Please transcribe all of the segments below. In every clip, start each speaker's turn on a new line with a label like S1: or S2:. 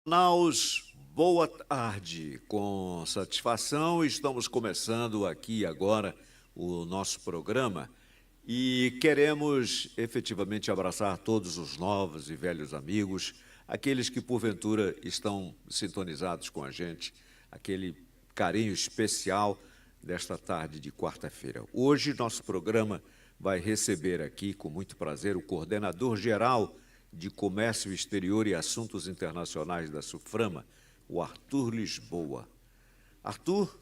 S1: Naus, boa tarde. Com satisfação, estamos começando aqui agora o nosso programa e queremos efetivamente abraçar todos os novos e velhos amigos, aqueles que porventura estão sintonizados com a gente, aquele carinho especial desta tarde de quarta-feira. Hoje, nosso programa vai receber aqui, com muito prazer, o coordenador-geral de Comércio Exterior e Assuntos Internacionais da SUFRAMA, o Arthur Lisboa. Arthur,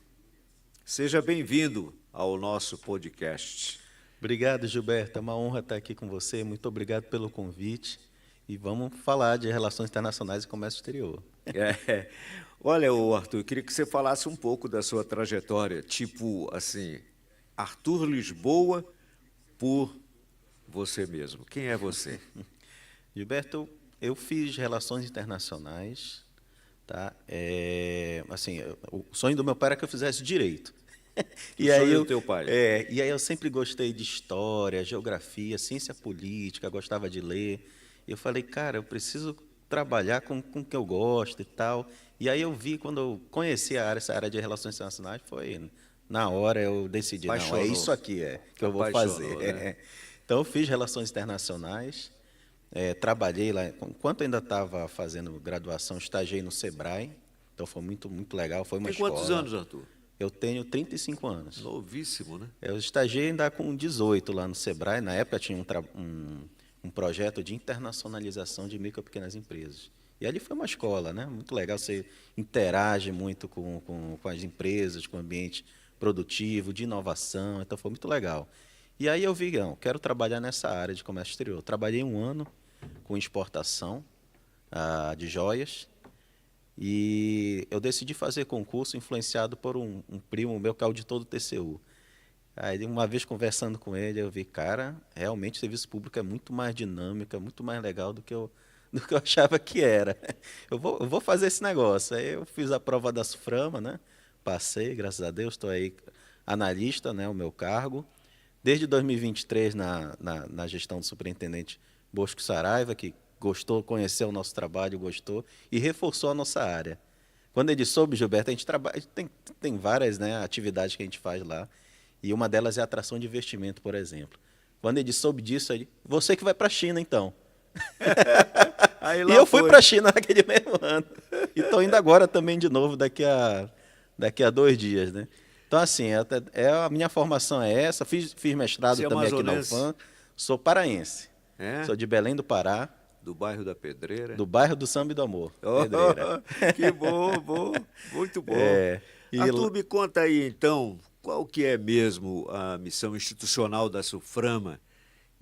S1: seja bem-vindo ao nosso podcast.
S2: Obrigado, Gilberto. É uma honra estar aqui com você. Muito obrigado pelo convite. E vamos falar de relações internacionais e comércio exterior.
S1: Olha, Arthur, eu queria que você falasse um pouco da sua trajetória, tipo assim, Arthur Lisboa por você mesmo. Quem é você?
S2: Gilberto, eu fiz relações internacionais, tá? Assim, o sonho do meu pai era que eu fizesse direito.
S1: O sonho do teu pai.
S2: E aí eu sempre gostei de história, geografia, ciência política, gostava de ler. E eu falei, cara, eu preciso trabalhar com o que eu gosto e tal. E aí eu vi, quando eu conheci essa área de relações internacionais, foi na hora eu decidi, não, é
S1: Apaixonou.
S2: isso aqui que eu vou fazer.
S1: Apaixonou, né?
S2: Então eu fiz relações internacionais. Trabalhei lá, enquanto ainda estava fazendo graduação, estagiei no Sebrae, então foi muito legal, foi uma
S1: Tem quantos
S2: escola.
S1: anos, Arthur?
S2: Eu tenho 35 anos.
S1: Novíssimo, né?
S2: Eu estagiei ainda com 18 lá no Sebrae, na época tinha um projeto de internacionalização de micro e pequenas empresas. E ali foi uma escola, né? Muito legal, você interage muito com as empresas, com o ambiente produtivo, de inovação, então foi muito legal. E aí eu vi, não, quero trabalhar nessa área de comércio exterior. Trabalhei um ano com exportação de joias e eu decidi fazer concurso influenciado por um primo meu que é auditor do TCU. Aí, uma vez conversando com ele, eu vi, cara, realmente o serviço público é muito mais dinâmico, é muito mais legal do que eu achava que era. Eu vou fazer esse negócio. Aí eu fiz a prova da SUFRAMA, né? Passei, graças a Deus, estou aí analista, né, o meu cargo. Desde 2023, na gestão do superintendente Bosco Saraiva, que gostou, conheceu o nosso trabalho, gostou e reforçou a nossa área. Quando ele soube, Gilberto, a gente trabalha, tem várias, né, atividades que a gente faz lá, e uma delas é a atração de investimento, por exemplo. Quando ele soube disso, ele, você que vai para a China, então.
S1: Aí
S2: E
S1: lá
S2: eu fui
S1: foi.
S2: para a China naquele mesmo ano. E estou indo agora também de novo, daqui a 2 dias, né? Então, assim, a minha formação é essa. Fiz mestrado
S1: Você é
S2: também aqui na
S1: amazonense?
S2: UFAM. Sou paraense.
S1: É?
S2: Sou de Belém do Pará,
S1: Do bairro da Pedreira?
S2: do bairro do Samba e do Amor,
S1: Oh,
S2: Pedreira.
S1: que bom, bom, muito bom.
S2: É, e
S1: Arthur, me conta aí, então, qual que é mesmo a missão institucional da SUFRAMA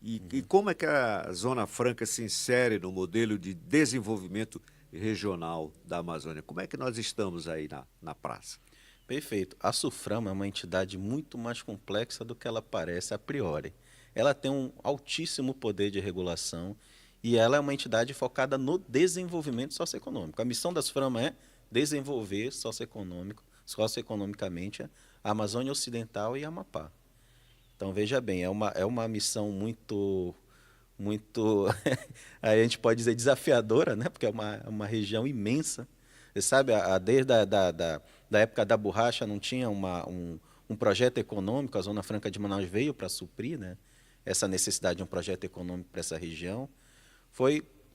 S1: e como é que a Zona Franca se insere no modelo de desenvolvimento regional da Amazônia? Como é que nós estamos aí na praça?
S2: Perfeito. A SUFRAMA é uma entidade muito mais complexa do que ela parece a priori. Ela tem um altíssimo poder de regulação e ela é uma entidade focada no desenvolvimento socioeconômico. A missão da SUFRAMA é desenvolver socioeconomicamente a Amazônia Ocidental e Amapá. Então, veja bem, é uma missão muito, aí a gente pode dizer desafiadora, né? Porque é uma região imensa. Você sabe, desde da época da borracha não tinha um projeto econômico, a Zona Franca de Manaus veio para suprir, né, essa necessidade de um projeto econômico para essa região.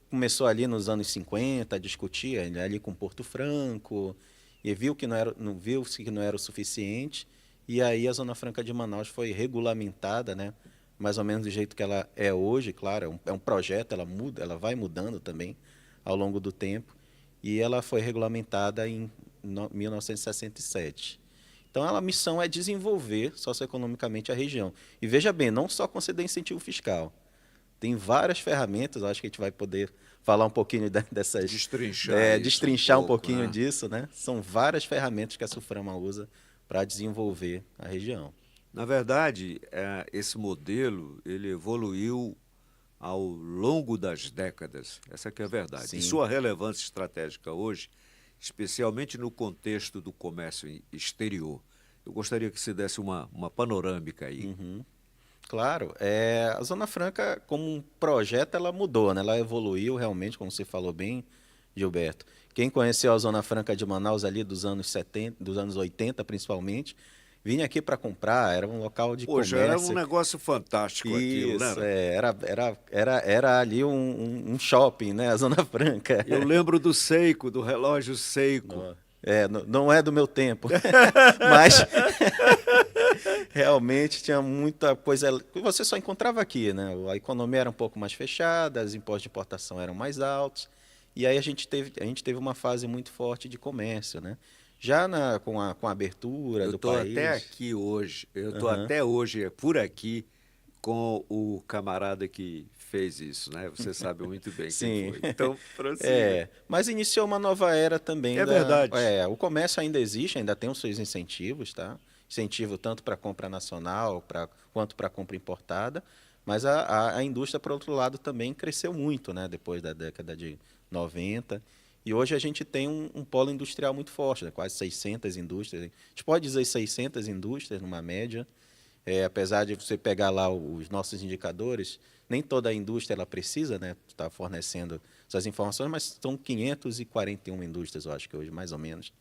S2: Começou ali nos anos 50 a discutir ali com Porto Franco, e viu-se que não era o suficiente, e aí a Zona Franca de Manaus foi regulamentada, né, mais ou menos do jeito que ela é hoje, claro, é um projeto, ela muda, ela vai mudando também ao longo do tempo, e ela foi regulamentada em 1967. Então, a missão é desenvolver socioeconomicamente a região. E veja bem, não só conceder incentivo fiscal. Tem várias ferramentas, acho que a gente vai poder falar um pouquinho dessas...
S1: Destrinchar isso um
S2: destrinchar um
S1: pouco,
S2: pouquinho
S1: né?
S2: disso, né? São várias ferramentas que a SUFRAMA usa para desenvolver a região.
S1: Na verdade, esse modelo ele evoluiu ao longo das décadas. Essa que é a verdade. E
S2: Sim.
S1: sua relevância estratégica hoje, especialmente no contexto do comércio exterior. Eu gostaria que você desse uma panorâmica aí.
S2: Claro, a Zona Franca, como um projeto, ela mudou, né? Ela evoluiu realmente, como você falou bem, Gilberto. Quem conheceu a Zona Franca de Manaus ali dos anos 70, dos anos 80 principalmente, vinha aqui para comprar, era um local de
S1: Poxa, era um
S2: comércio.
S1: negócio fantástico aquilo, né?
S2: Isso, era ali um shopping, né? A Zona Franca.
S1: Eu lembro do Seiko, do relógio Seiko.
S2: Não é do meu tempo, mas realmente tinha muita coisa que você só encontrava aqui, né? A economia era um pouco mais fechada, os impostos de importação eram mais altos, e aí a gente teve uma fase muito forte de comércio, né? Já com a abertura
S1: Eu
S2: do
S1: estou até
S2: país.
S1: aqui hoje, eu estou
S2: Aham.
S1: até hoje por aqui com o camarada que fez isso, né? Você sabe muito bem quem
S2: Sim.
S1: foi. Então, prossiga.
S2: Mas iniciou uma nova era também
S1: É verdade.
S2: o comércio ainda existe, ainda tem os seus incentivos, tá? Incentivo tanto para compra nacional quanto para compra importada, mas a indústria, por outro lado, também cresceu muito, né? Depois da década de 90. E hoje a gente tem um polo industrial muito forte, né? Quase 600 indústrias. A gente pode dizer 600 indústrias numa média. Apesar de você pegar lá os nossos indicadores, nem toda a indústria ela precisa, né, estar fornecendo essas informações, mas são 541 indústrias, eu acho que hoje, mais ou menos,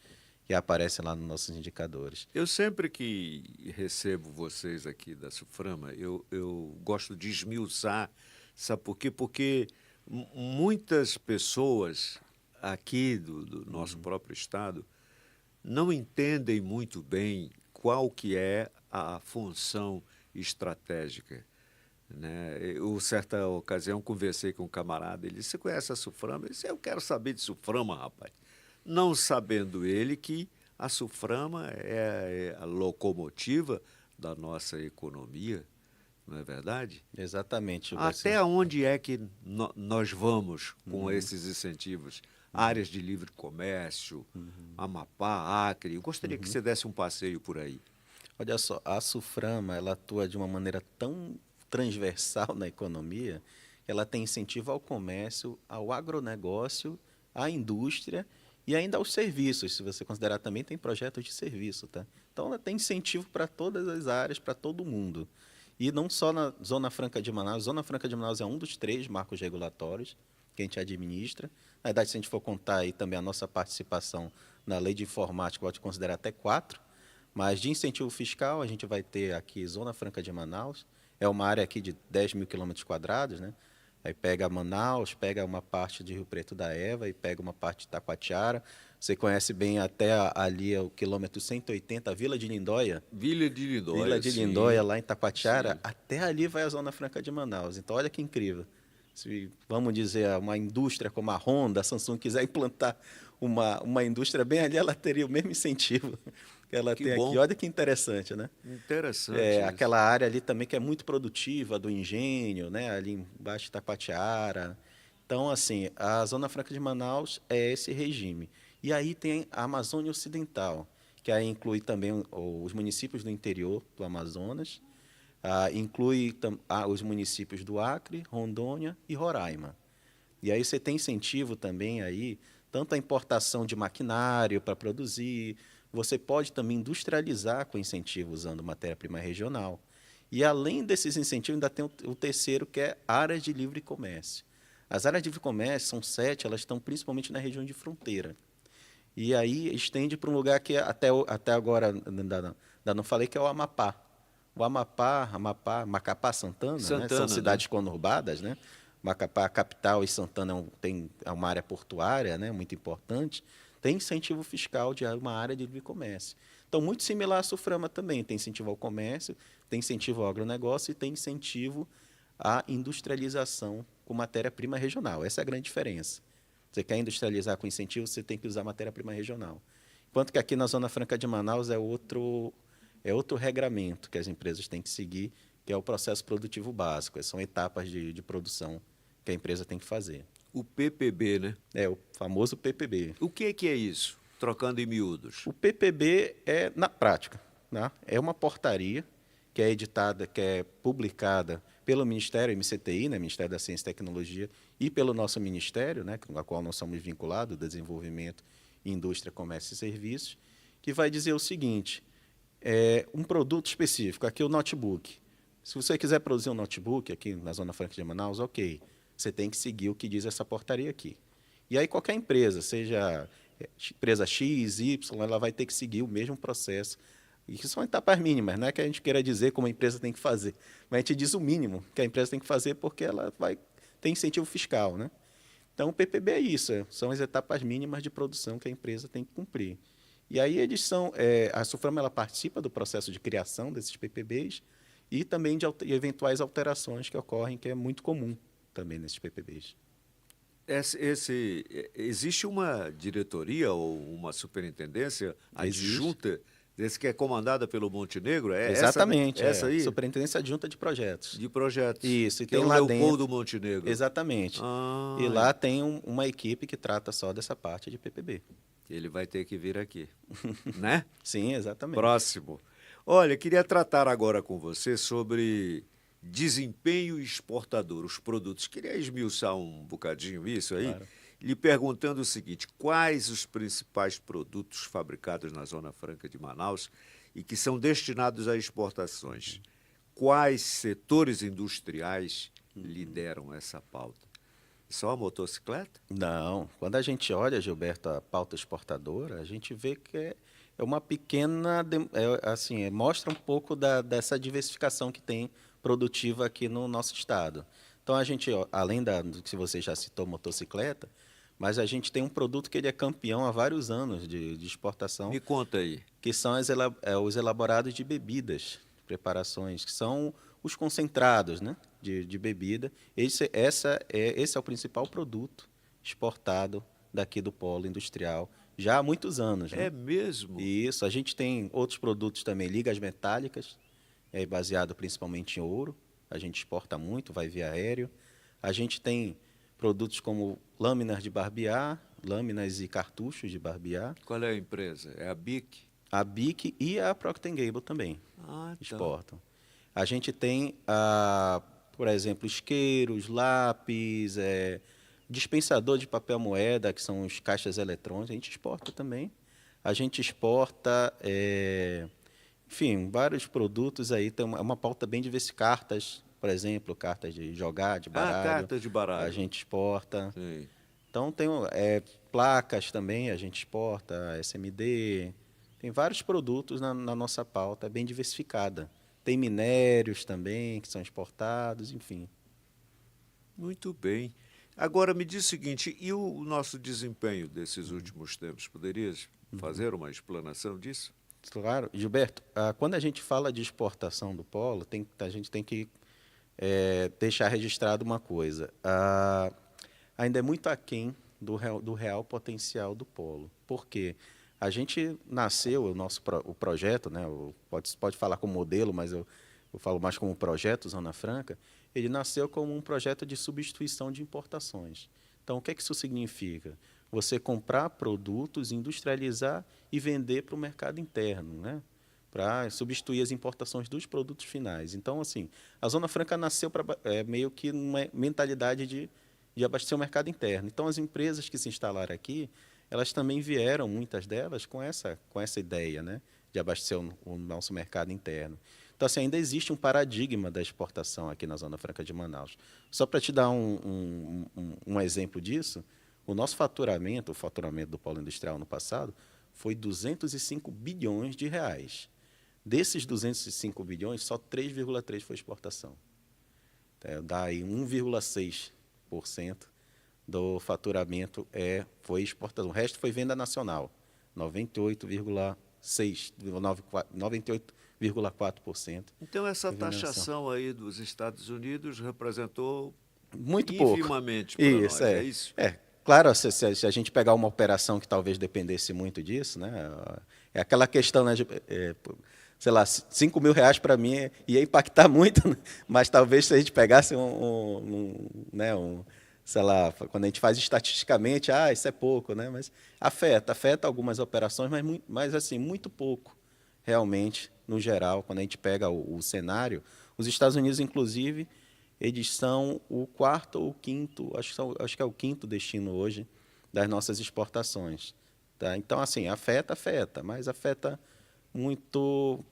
S2: que aparecem lá nos nossos indicadores.
S1: Eu sempre que recebo vocês aqui da Suframa, eu gosto de esmiuçar, sabe por quê? Porque muitas pessoas aqui do nosso próprio estado não entendem muito bem qual que é a função estratégica, né? Eu, certa ocasião, conversei com um camarada, ele disse, você conhece a Suframa? Eu disse, eu quero saber de Suframa, rapaz. Não sabendo ele que a Suframa é a locomotiva da nossa economia, não é verdade?
S2: Exatamente, Gilberto.
S1: Até onde é que nós vamos com esses incentivos? Áreas de livre comércio, Amapá, Acre. Eu gostaria que você desse um passeio por aí.
S2: Olha só, a Suframa ela atua de uma maneira tão transversal na economia que ela tem incentivo ao comércio, ao agronegócio, à indústria e ainda aos serviços. Se você considerar também, tem projetos de serviço, tá? Então ela tem incentivo para todas as áreas, para todo mundo. E não só na Zona Franca de Manaus. A Zona Franca de Manaus é um dos 3 marcos regulatórios que a gente administra. Na verdade, se a gente for contar aí também a nossa participação na lei de informática, pode considerar até 4. Mas de incentivo fiscal, a gente vai ter aqui Zona Franca de Manaus, é uma área aqui de 10 mil quilômetros quadrados, né? Aí pega Manaus, pega uma parte de Rio Preto da Eva e pega uma parte de Taquatiara. Você conhece bem até ali o quilômetro 180, a Vila de Lindóia.
S1: Vila de
S2: Vila
S1: Lindóia,
S2: de Lindóia,
S1: sim,
S2: lá em Taquatiara,
S1: sim.
S2: até ali vai a Zona Franca de Manaus. Então, olha que incrível. Se, vamos dizer, uma indústria como a Honda, a Samsung quiser implantar uma indústria bem ali, ela teria o mesmo incentivo que ela
S1: Que
S2: tem aqui.
S1: bom,
S2: Olha que interessante, né?
S1: interessante isso.
S2: Aquela área ali também que é muito produtiva, do engenho, né? Ali embaixo de Taquatiara. Então, assim, a Zona Franca de Manaus é esse regime. E aí tem a Amazônia Ocidental, que aí inclui também os municípios do interior do Amazonas, inclui os municípios do Acre, Rondônia e Roraima. E aí você tem incentivo também aí, tanto a importação de maquinário para produzir, você pode também industrializar com incentivo usando matéria-prima regional. E além desses incentivos, ainda tem o terceiro, que é áreas de livre comércio. As áreas de livre comércio são 7, elas estão principalmente na região de fronteira. E aí estende para um lugar que até agora ainda não falei, que é o Amapá. O Amapá, Macapá, Santana, né? São
S1: Santana, né?
S2: cidades conurbadas, né? Macapá, a capital, e Santana é uma área portuária, né? Muito importante. Tem incentivo fiscal de uma área de livre comércio. Então, muito similar à Suframa também. Tem incentivo ao comércio, tem incentivo ao agronegócio e tem incentivo à industrialização com matéria-prima regional. Essa é a grande diferença. Você quer industrializar com incentivo, você tem que usar matéria-prima regional. Enquanto que aqui na Zona Franca de Manaus é outro regramento que as empresas têm que seguir, que é o processo produtivo básico. São etapas de produção que a empresa tem que fazer.
S1: O PPB, né?
S2: É o famoso PPB.
S1: O que é isso? Trocando em miúdos.
S2: O PPB é, na prática, né? É uma portaria que é editada, que é publicada pelo Ministério MCTI, né? Ministério da Ciência e Tecnologia, e pelo nosso Ministério, né? Com a qual nós somos vinculados, Desenvolvimento, Indústria, Comércio e Serviços, que vai dizer o seguinte: um produto específico, aqui o notebook. Se você quiser produzir um notebook aqui na Zona Franca de Manaus, ok, você tem que seguir o que diz essa portaria aqui. E aí qualquer empresa, seja empresa X, Y, ela vai ter que seguir o mesmo processo. E que são etapas mínimas, não é que a gente queira dizer como a empresa tem que fazer, mas a gente diz o mínimo que a empresa tem que fazer porque ela vai ter incentivo fiscal, né? Então, o PPB é isso, são as etapas mínimas de produção que a empresa tem que cumprir. E aí a Suframa ela participa do processo de criação desses PPBs e também de eventuais alterações que ocorrem, que é muito comum também nesses PPBs.
S1: Existe uma diretoria ou uma superintendência adjunta desse que é comandada pelo Montenegro?
S2: Exatamente,
S1: essa aí?
S2: Superintendência Adjunta de Projetos.
S1: De projetos.
S2: Isso, e
S1: que
S2: tem
S1: é o
S2: lá
S1: Leopoldo
S2: dentro.
S1: Montenegro.
S2: Exatamente. E lá tem uma equipe que trata só dessa parte de PPB.
S1: Ele vai ter que vir aqui, né?
S2: Sim, exatamente.
S1: Próximo. Olha, queria tratar agora com você sobre desempenho exportador, os produtos. Queria esmiuçar um bocadinho isso aí,
S2: Claro.
S1: lhe perguntando o seguinte: quais os principais produtos fabricados na Zona Franca de Manaus e que são destinados a exportações? Quais setores industriais lideram essa pauta? Só a motocicleta?
S2: Não. Quando a gente olha, Gilberto, a pauta exportadora, a gente vê que é uma pequena, mostra um pouco dessa diversificação que tem produtiva aqui no nosso estado. Então, a gente, além do que você já citou, motocicleta, mas a gente tem um produto que ele é campeão há vários anos de exportação.
S1: Me conta aí.
S2: Que são os elaborados de bebidas, preparações, que são os concentrados, né, de bebida. Esse é o principal produto exportado daqui do polo industrial, já há muitos anos. Né?
S1: É mesmo?
S2: Isso, a gente tem outros produtos também, ligas metálicas, baseado principalmente em ouro, a gente exporta muito, vai via aéreo. A gente tem produtos como lâminas de barbear, lâminas e cartuchos de barbear.
S1: Qual é a empresa? É a BIC?
S2: A BIC e a Procter & Gamble também exportam. A gente tem, por exemplo, isqueiros, lápis, dispensador de papel moeda, que são os caixas eletrônicos, a gente exporta também. A gente exporta, enfim, vários produtos aí, tem uma pauta bem diversificada, cartas, por exemplo, cartas de jogar, de baralho.
S1: Cartas de baralho.
S2: A gente exporta.
S1: Sim.
S2: Então, tem placas também, a gente exporta, SMD, tem vários produtos na nossa pauta, bem diversificada. Tem minérios também, que são exportados, enfim.
S1: Muito bem. Agora, me diz o seguinte, e o nosso desempenho desses últimos tempos? Poderias fazer uma explanação disso?
S2: Claro. Gilberto, quando a gente fala de exportação do polo, a gente tem que deixar registrado uma coisa. Ainda é muito aquém do real potencial do polo. Por quê? A gente nasceu, o projeto, né, pode falar como modelo, mas eu falo mais como projeto Zona Franca, ele nasceu como um projeto de substituição de importações. Então, o que isso significa? Você comprar produtos, industrializar e vender para o mercado interno, né, para substituir as importações dos produtos finais. Então, assim, a Zona Franca nasceu meio que numa mentalidade de abastecer o mercado interno. Então, as empresas que se instalaram aqui, elas também vieram, muitas delas, com essa ideia, né, de abastecer o nosso mercado interno. Então, assim, ainda existe um paradigma da exportação aqui na Zona Franca de Manaus. Só para te dar um exemplo disso, o nosso faturamento, o faturamento do polo industrial no passado, foi 205 bilhões de reais. Desses 205 bilhões, só 3,3 foi exportação. Dá aí 1,6% do faturamento foi exportação. O resto foi venda nacional, 98,4%.
S1: Então, essa taxação aí dos Estados Unidos representou
S2: muito pouco.
S1: Infimamente para nós, é isso?
S2: Claro, se a gente pegar uma operação que talvez dependesse muito disso, né, é aquela questão, né, sei lá, R$5.000 para mim ia impactar muito, né? Mas talvez se a gente pegasse sei lá, quando a gente faz estatisticamente, isso é pouco, né? Mas afeta algumas operações, mas assim, muito pouco, realmente, no geral, quando a gente pega o cenário. Os Estados Unidos, inclusive, eles são o quarto ou o quinto, acho que é o quinto destino hoje das nossas exportações. Tá? Então, assim, afeta, mas afeta muito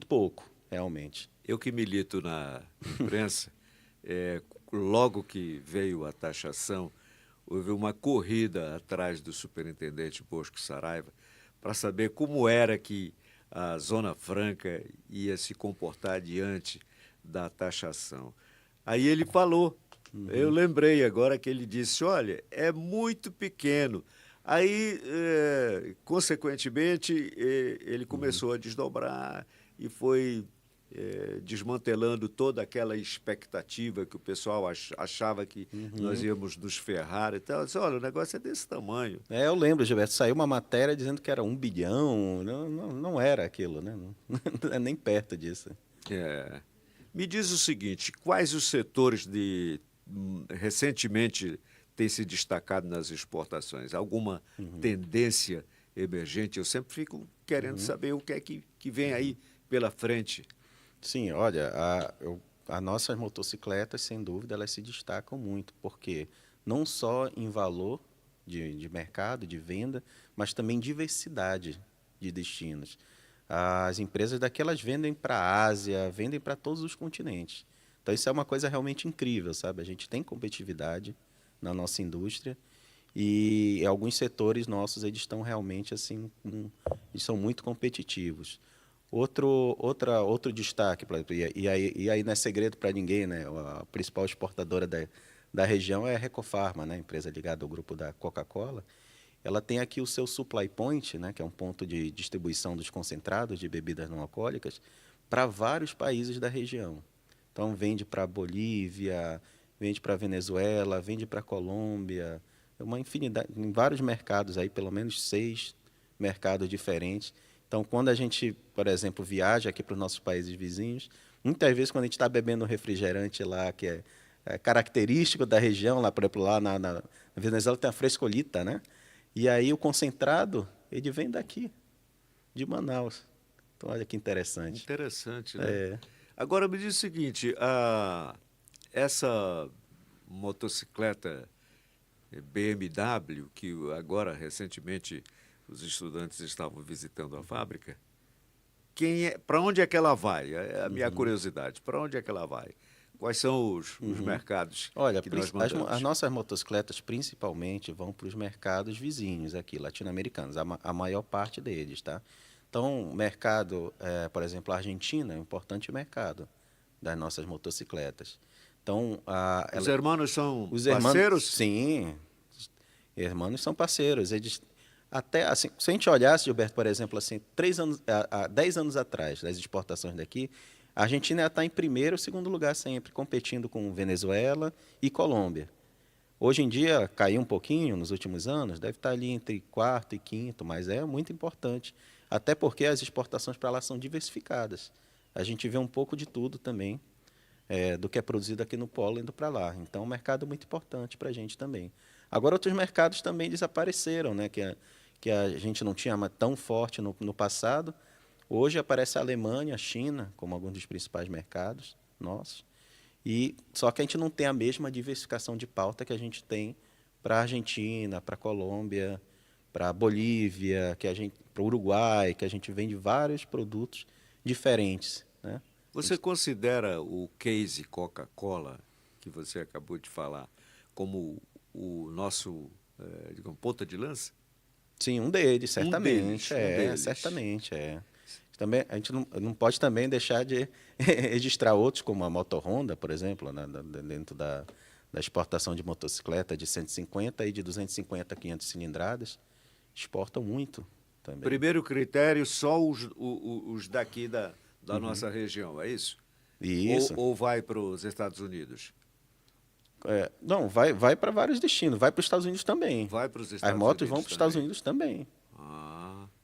S2: pouco, realmente.
S1: Eu que milito na imprensa, logo que veio a taxação, houve uma corrida atrás do superintendente Bosco Saraiva para saber como era que a Zona Franca ia se comportar diante da taxação. Aí ele falou, eu lembrei agora que ele disse, olha, é muito pequeno. Aí, consequentemente, ele começou a desdobrar e foi desmantelando toda aquela expectativa que o pessoal achava que nós íamos nos ferrar e tal. Eu disse, olha, o negócio é desse tamanho.
S2: Eu lembro, Gilberto, saiu uma matéria dizendo que era 1 bilhão, não era aquilo, né? Não é nem perto disso.
S1: É. Me diz o seguinte, quais os setores recentemente têm se destacado nas exportações? Alguma tendência emergente? Eu sempre fico querendo saber o que é que vem aí pela frente.
S2: Sim, olha, as nossas motocicletas, sem dúvida, elas se destacam muito, porque não só em valor de mercado, de venda, mas também diversidade de destinos. As empresas daqui, elas vendem para a Ásia, vendem para todos os continentes. Então, isso é uma coisa realmente incrível, sabe? A gente tem competitividade na nossa indústria e alguns setores nossos, eles estão realmente assim, eles são muito competitivos. Outro destaque, e aí não é segredo para ninguém, né? A principal exportadora da região é a Recofarma, né? Empresa ligada ao grupo da Coca-Cola. Ela tem aqui o seu supply point, né? Que é um ponto de distribuição dos concentrados de bebidas não alcoólicas, para vários países da região. Então, vende para a Bolívia, vende para a Venezuela, vende para a Colômbia, uma infinidade, em vários mercados, aí, pelo menos 6 mercados diferentes. Então, quando a gente, por exemplo, viaja aqui para os nossos países vizinhos, muitas vezes, quando a gente está bebendo um refrigerante lá, que é característico da região, lá, por exemplo, lá na Venezuela tem a frescolita, né? E aí o concentrado, ele vem daqui, de Manaus. Então, olha que interessante.
S1: Interessante, né? Agora, me diz o seguinte, essa motocicleta BMW, que agora, recentemente, os estudantes estavam visitando a fábrica, para onde é que ela vai? É a minha curiosidade. Para onde é que ela vai? Quais são os mercados
S2: Olha,
S1: que nós mandamos?
S2: as nossas motocicletas principalmente vão para os mercados vizinhos aqui, latino-americanos, a maior parte deles, tá? Então, mercado, por exemplo, a Argentina é um importante mercado das nossas motocicletas. Então,
S1: Os hermanos são
S2: os
S1: parceiros?
S2: Sim, hermanos são parceiros. Eles, até assim, se a gente olhasse, Gilberto, por exemplo, assim, 10 anos atrás, das exportações daqui, a Argentina está em primeiro ou segundo lugar sempre, competindo com Venezuela e Colômbia. Hoje em dia, caiu um pouquinho nos últimos anos, deve estar ali entre quarto e quinto, mas é muito importante, até porque as exportações para lá são diversificadas. A gente vê um pouco de tudo também, do que é produzido aqui no polo indo para lá. Então, é um mercado muito importante para a gente também. Agora, outros mercados também desapareceram, né, que a gente não tinha tão forte no passado. Hoje aparece a Alemanha, a China, como alguns dos principais mercados nossos. Só que a gente não tem a mesma diversificação de pauta que a gente tem para a Argentina, para a Colômbia, para a Bolívia, para o Uruguai, que a gente vende vários produtos diferentes, né?
S1: Você considera o case Coca-Cola, que você acabou de falar, como o nosso, digamos, ponta de lança?
S2: Sim, um deles, certamente.
S1: Um deles.
S2: Certamente. Também, a gente não pode também deixar de registrar outros, como a Moto Honda, por exemplo, dentro da exportação de motocicleta de 150 e de 250 a 500 cilindradas, exportam muito também.
S1: Primeiro critério, só os daqui da nossa região, é isso?
S2: Isso.
S1: Ou vai para os Estados Unidos?
S2: Não, vai para vários destinos. Vai para os Estados Unidos também.
S1: Vai para os Estados
S2: As motos
S1: Unidos
S2: vão para os Estados Unidos também.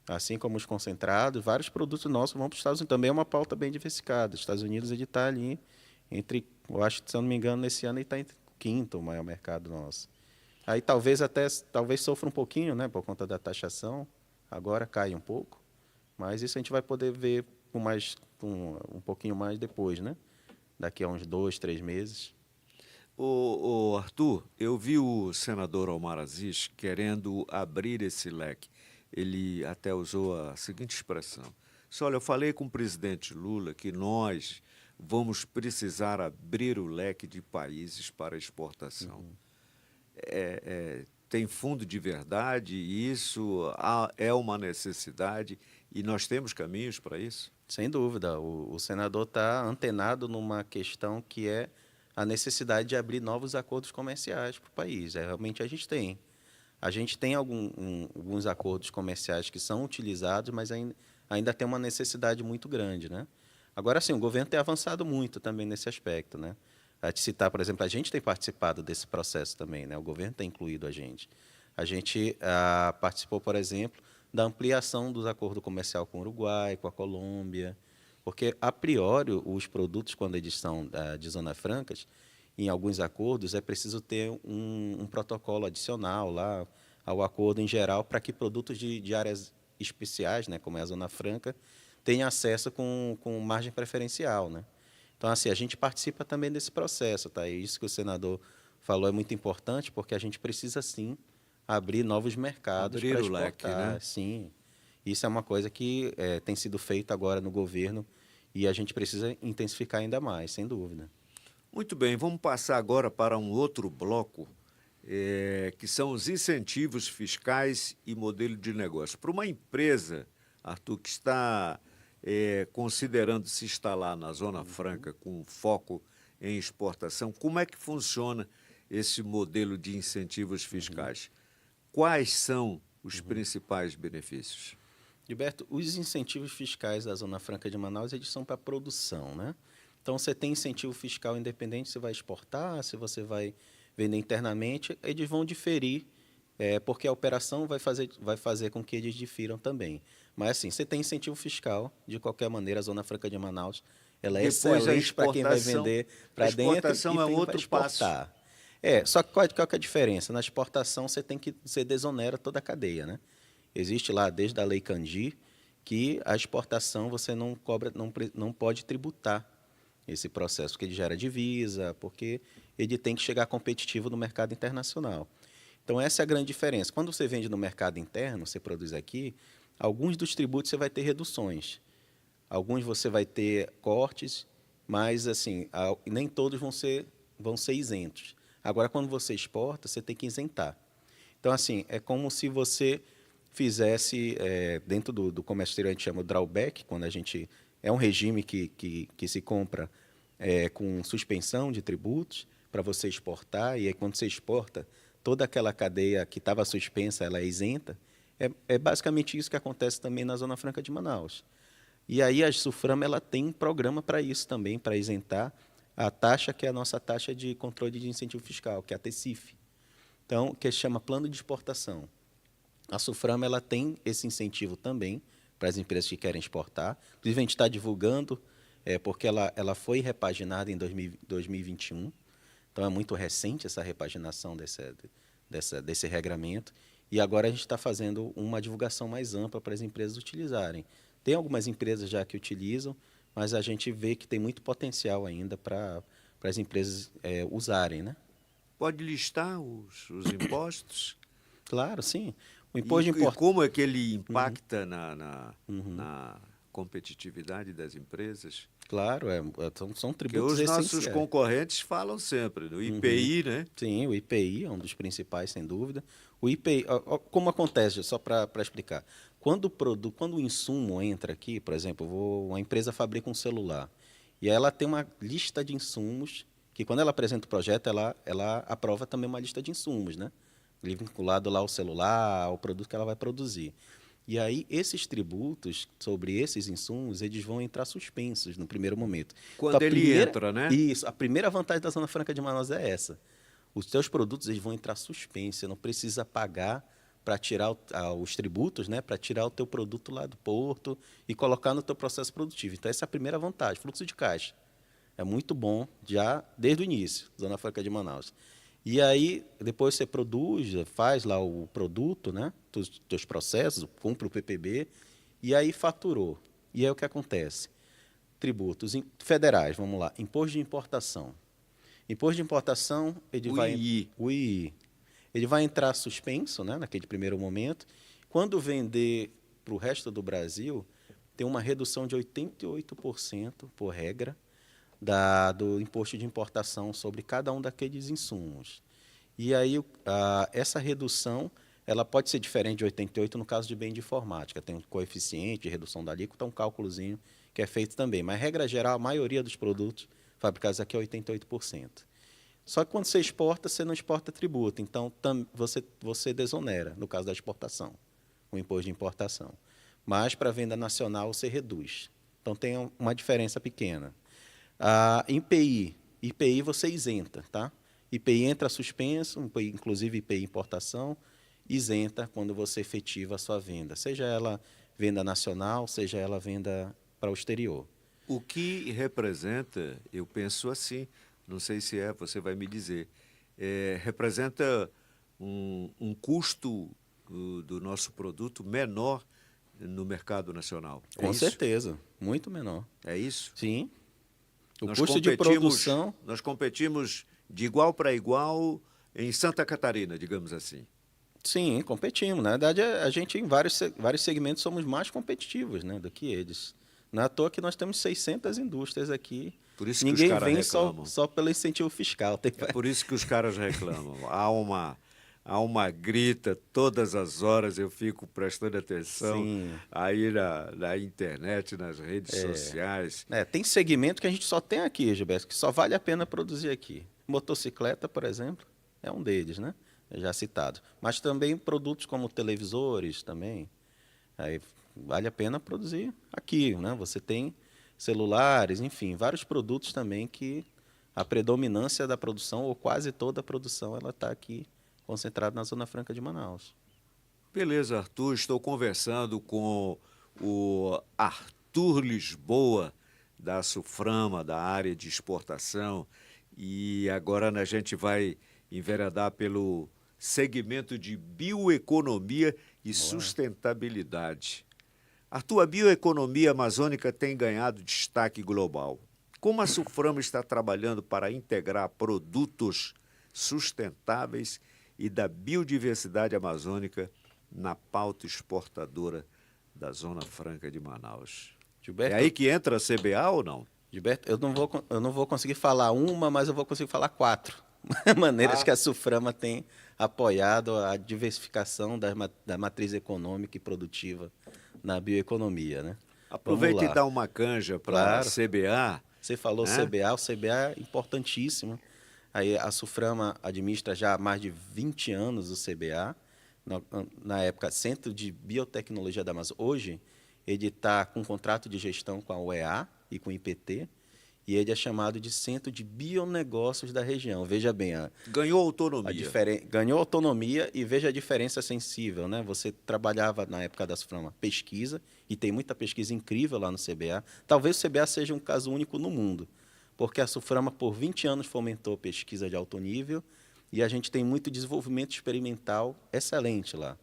S2: Assim como os concentrados, vários produtos nossos vão para os Estados Unidos. Também é uma pauta bem diversificada. Os Estados Unidos ele está ali eu acho que, se eu não me engano, nesse ano ele está entre o quinto maior mercado nosso. Aí talvez sofra um pouquinho, né, por conta da taxação. Agora cai um pouco. Mas isso a gente vai poder ver um pouquinho mais depois, né? Daqui a uns 2, 3 meses.
S1: Ô Arthur, eu vi o senador Omar Aziz querendo abrir esse leque. Ele até usou a seguinte expressão. Olha, eu falei com o presidente Lula que nós vamos precisar abrir o leque de países para exportação. tem fundo de verdade? Isso é uma necessidade e nós temos caminhos para isso?
S2: Sem dúvida, o senador está antenado numa questão que é a necessidade de abrir novos acordos comerciais para o país. Realmente a gente tem. A gente tem alguns acordos comerciais que são utilizados, mas ainda tem uma necessidade muito grande, né? Agora, sim, o governo tem avançado muito também nesse aspecto, né? A te citar, por exemplo, a gente tem participado desse processo também, né? O governo tem incluído a gente. A gente participou, por exemplo, da ampliação dos acordos comerciais com o Uruguai, com a Colômbia, porque, a priori, os produtos, quando eles são de zonas francas, em alguns acordos, é preciso ter um protocolo adicional lá ao acordo em geral para que produtos de áreas especiais, né, como é a Zona Franca, tenham acesso com margem preferencial, né? Então, assim, a gente participa também desse processo, tá? E isso que o senador falou é muito importante, porque a gente precisa, sim, abrir novos mercados
S1: Abrir
S2: para
S1: o leque, né?
S2: exportar. Sim, isso é uma coisa que tem sido feita agora no governo e a gente precisa intensificar ainda mais, sem dúvida.
S1: Muito bem, vamos passar agora para um outro bloco, que são os incentivos fiscais e modelo de negócio. Para uma empresa, Arthur, que está considerando se instalar na Zona Franca com foco em exportação, como é que funciona esse modelo de incentivos fiscais? Quais são os principais benefícios?
S2: Gilberto, os incentivos fiscais da Zona Franca de Manaus, eles são para a produção, né? Então, você tem incentivo fiscal independente, se vai exportar, se você vai vender internamente, eles vão diferir, porque a operação vai fazer com que eles difiram também. Mas, assim, você tem incentivo fiscal, de qualquer maneira, a Zona Franca de Manaus, ela é
S1: Depois a
S2: excelente para quem vai
S1: exportação.
S2: vender
S1: A
S2: para dentro e
S1: exportação é
S2: quem vai
S1: outro passo.
S2: exportar. Só que qual que é a diferença? Na exportação, você desonera toda a cadeia, né? Existe lá, desde a Lei Candir, que a exportação você não cobra, não pode tributar esse processo, porque ele gera divisa, porque ele tem que chegar competitivo no mercado internacional. Então, essa é a grande diferença. Quando você vende no mercado interno, você produz aqui, alguns dos tributos você vai ter reduções, alguns você vai ter cortes, mas assim, nem todos vão ser isentos. Agora, quando você exporta, você tem que isentar. Então, assim, é como se você fizesse, dentro do comércio exterior, a gente chama de drawback, quando a gente... É um regime que se compra com suspensão de tributos para você exportar, e aí, quando você exporta, toda aquela cadeia que estava suspensa, ela é isenta. É basicamente isso que acontece também na Zona Franca de Manaus. E aí a SUFRAM ela tem um programa para isso também, para isentar a taxa que é a nossa taxa de controle de incentivo fiscal, que é a TCIF. Então, que se chama Plano de Exportação. A SUFRAM ela tem esse incentivo também para as empresas que querem exportar. Inclusive, a gente está divulgando, porque ela foi repaginada em 2021. Então, é muito recente essa repaginação desse regramento. E agora a gente está fazendo uma divulgação mais ampla para as empresas utilizarem. Tem algumas empresas já que utilizam, mas a gente vê que tem muito potencial ainda para as empresas usarem, né?
S1: Pode listar os impostos?
S2: Claro, sim. O
S1: E,
S2: imposto de
S1: e
S2: importação.
S1: como é que ele impacta na competitividade das empresas?
S2: Claro, são
S1: Porque
S2: tributos
S1: os nossos
S2: essenciais.
S1: concorrentes falam sempre do
S2: Uhum.
S1: IPI, né?
S2: Sim, o IPI é um dos principais, sem dúvida. O IPI, como acontece, só para explicar, quando o insumo entra aqui, por exemplo, uma empresa fabrica um celular, e aí ela tem uma lista de insumos, que quando ela apresenta o projeto, ela aprova também uma lista de insumos, né? Vinculado lá ao celular, ao produto que ela vai produzir. E aí, esses tributos sobre esses insumos, eles vão entrar suspensos no primeiro momento. Então,
S1: Quando ele entra, né?
S2: a primeira vantagem da Zona Franca de Manaus é essa. Os seus produtos eles vão entrar suspensos, você não precisa pagar para tirar os tributos, né, para tirar o teu produto lá do porto e colocar no teu processo produtivo. Então, essa é a primeira vantagem, fluxo de caixa. É muito bom já desde o início, Zona Franca de Manaus. E aí, depois você produz, faz lá o produto, né, os teus processos, cumpre o PPB, e aí faturou. E aí o que acontece? Tributos federais, vamos lá, imposto de importação. Imposto de importação,
S1: O II.
S2: o II, ele vai entrar suspenso, né, naquele primeiro momento. Quando vender para o resto do Brasil, tem uma redução de 88%, por regra, do imposto de importação sobre cada um daqueles insumos. E aí essa redução ela pode ser diferente de 88 no caso de bem de informática. Tem um coeficiente de redução da alíquota, um cálculozinho que é feito também. Mas, regra geral, a maioria dos produtos fabricados aqui é 88%. Só que quando você exporta, você não exporta tributo. Então, você desonera, no caso da exportação, o imposto de importação. Mas, para a venda nacional, você reduz. Então, tem uma diferença pequena. Em IPI você isenta. Tá? IPI entra suspenso, inclusive IPI importação, isenta quando você efetiva a sua venda, seja ela venda nacional, seja ela venda para o exterior.
S1: O que representa, eu penso assim, não sei se você vai me dizer, representa um custo do nosso produto menor no mercado nacional.
S2: Com certeza, muito menor.
S1: É isso?
S2: Sim. O custo de produção...
S1: Nós competimos de igual para igual em Santa Catarina, digamos assim.
S2: Sim, competimos. Na verdade, a gente, em vários segmentos, somos mais competitivos, né, do que eles. Não é à toa que nós temos 600 indústrias aqui.
S1: Por isso
S2: ninguém
S1: que os caras
S2: vem
S1: reclamam.
S2: só pelo incentivo fiscal.
S1: É por isso que os caras reclamam. Há uma grita todas as horas, eu fico prestando atenção.
S2: Sim.
S1: Aí na internet, nas redes sociais.
S2: Tem segmento que a gente só tem aqui, Gilberto, que só vale a pena produzir aqui. Motocicleta, por exemplo, é um deles, né? Já citado. Mas também produtos como televisores também. Aí vale a pena produzir aqui, né? Você tem celulares, enfim, vários produtos também que a predominância da produção, ou quase toda a produção, ela está aqui concentrada na Zona Franca de Manaus.
S1: Beleza, Arthur. Estou conversando com o Arthur Lisboa, da Suframa, da área de exportação. E agora a gente vai enveredar pelo segmento de bioeconomia e sustentabilidade. Arthur, a bioeconomia amazônica tem ganhado destaque global. Como a Suframa está trabalhando para integrar produtos sustentáveis e da biodiversidade amazônica na pauta exportadora da Zona Franca de Manaus?
S2: Gilberto,
S1: é aí que entra a CBA ou não?
S2: Gilberto, eu não vou conseguir falar uma, mas eu vou conseguir falar 4 maneiras que a Suframa tem apoiado a diversificação da matriz econômica e produtiva na bioeconomia, né?
S1: Aproveita e dá uma canja para a CBA.
S2: Você falou, né? CBA, o CBA é importantíssimo. Aí a Suframa administra já há mais de 20 anos o CBA, na época Centro de Biotecnologia da Amazônia. Hoje ele está com um contrato de gestão com a UEA e com o IPT, e ele é chamado de Centro de Bionegócios da região. Veja bem,
S1: ganhou autonomia.
S2: Ganhou autonomia e veja a diferença sensível, né? Você trabalhava na época da Suframa pesquisa, e tem muita pesquisa incrível lá no CBA. Talvez o CBA seja um caso único no mundo, porque a Suframa por 20 anos fomentou pesquisa de alto nível, e a gente tem muito desenvolvimento experimental excelente lá.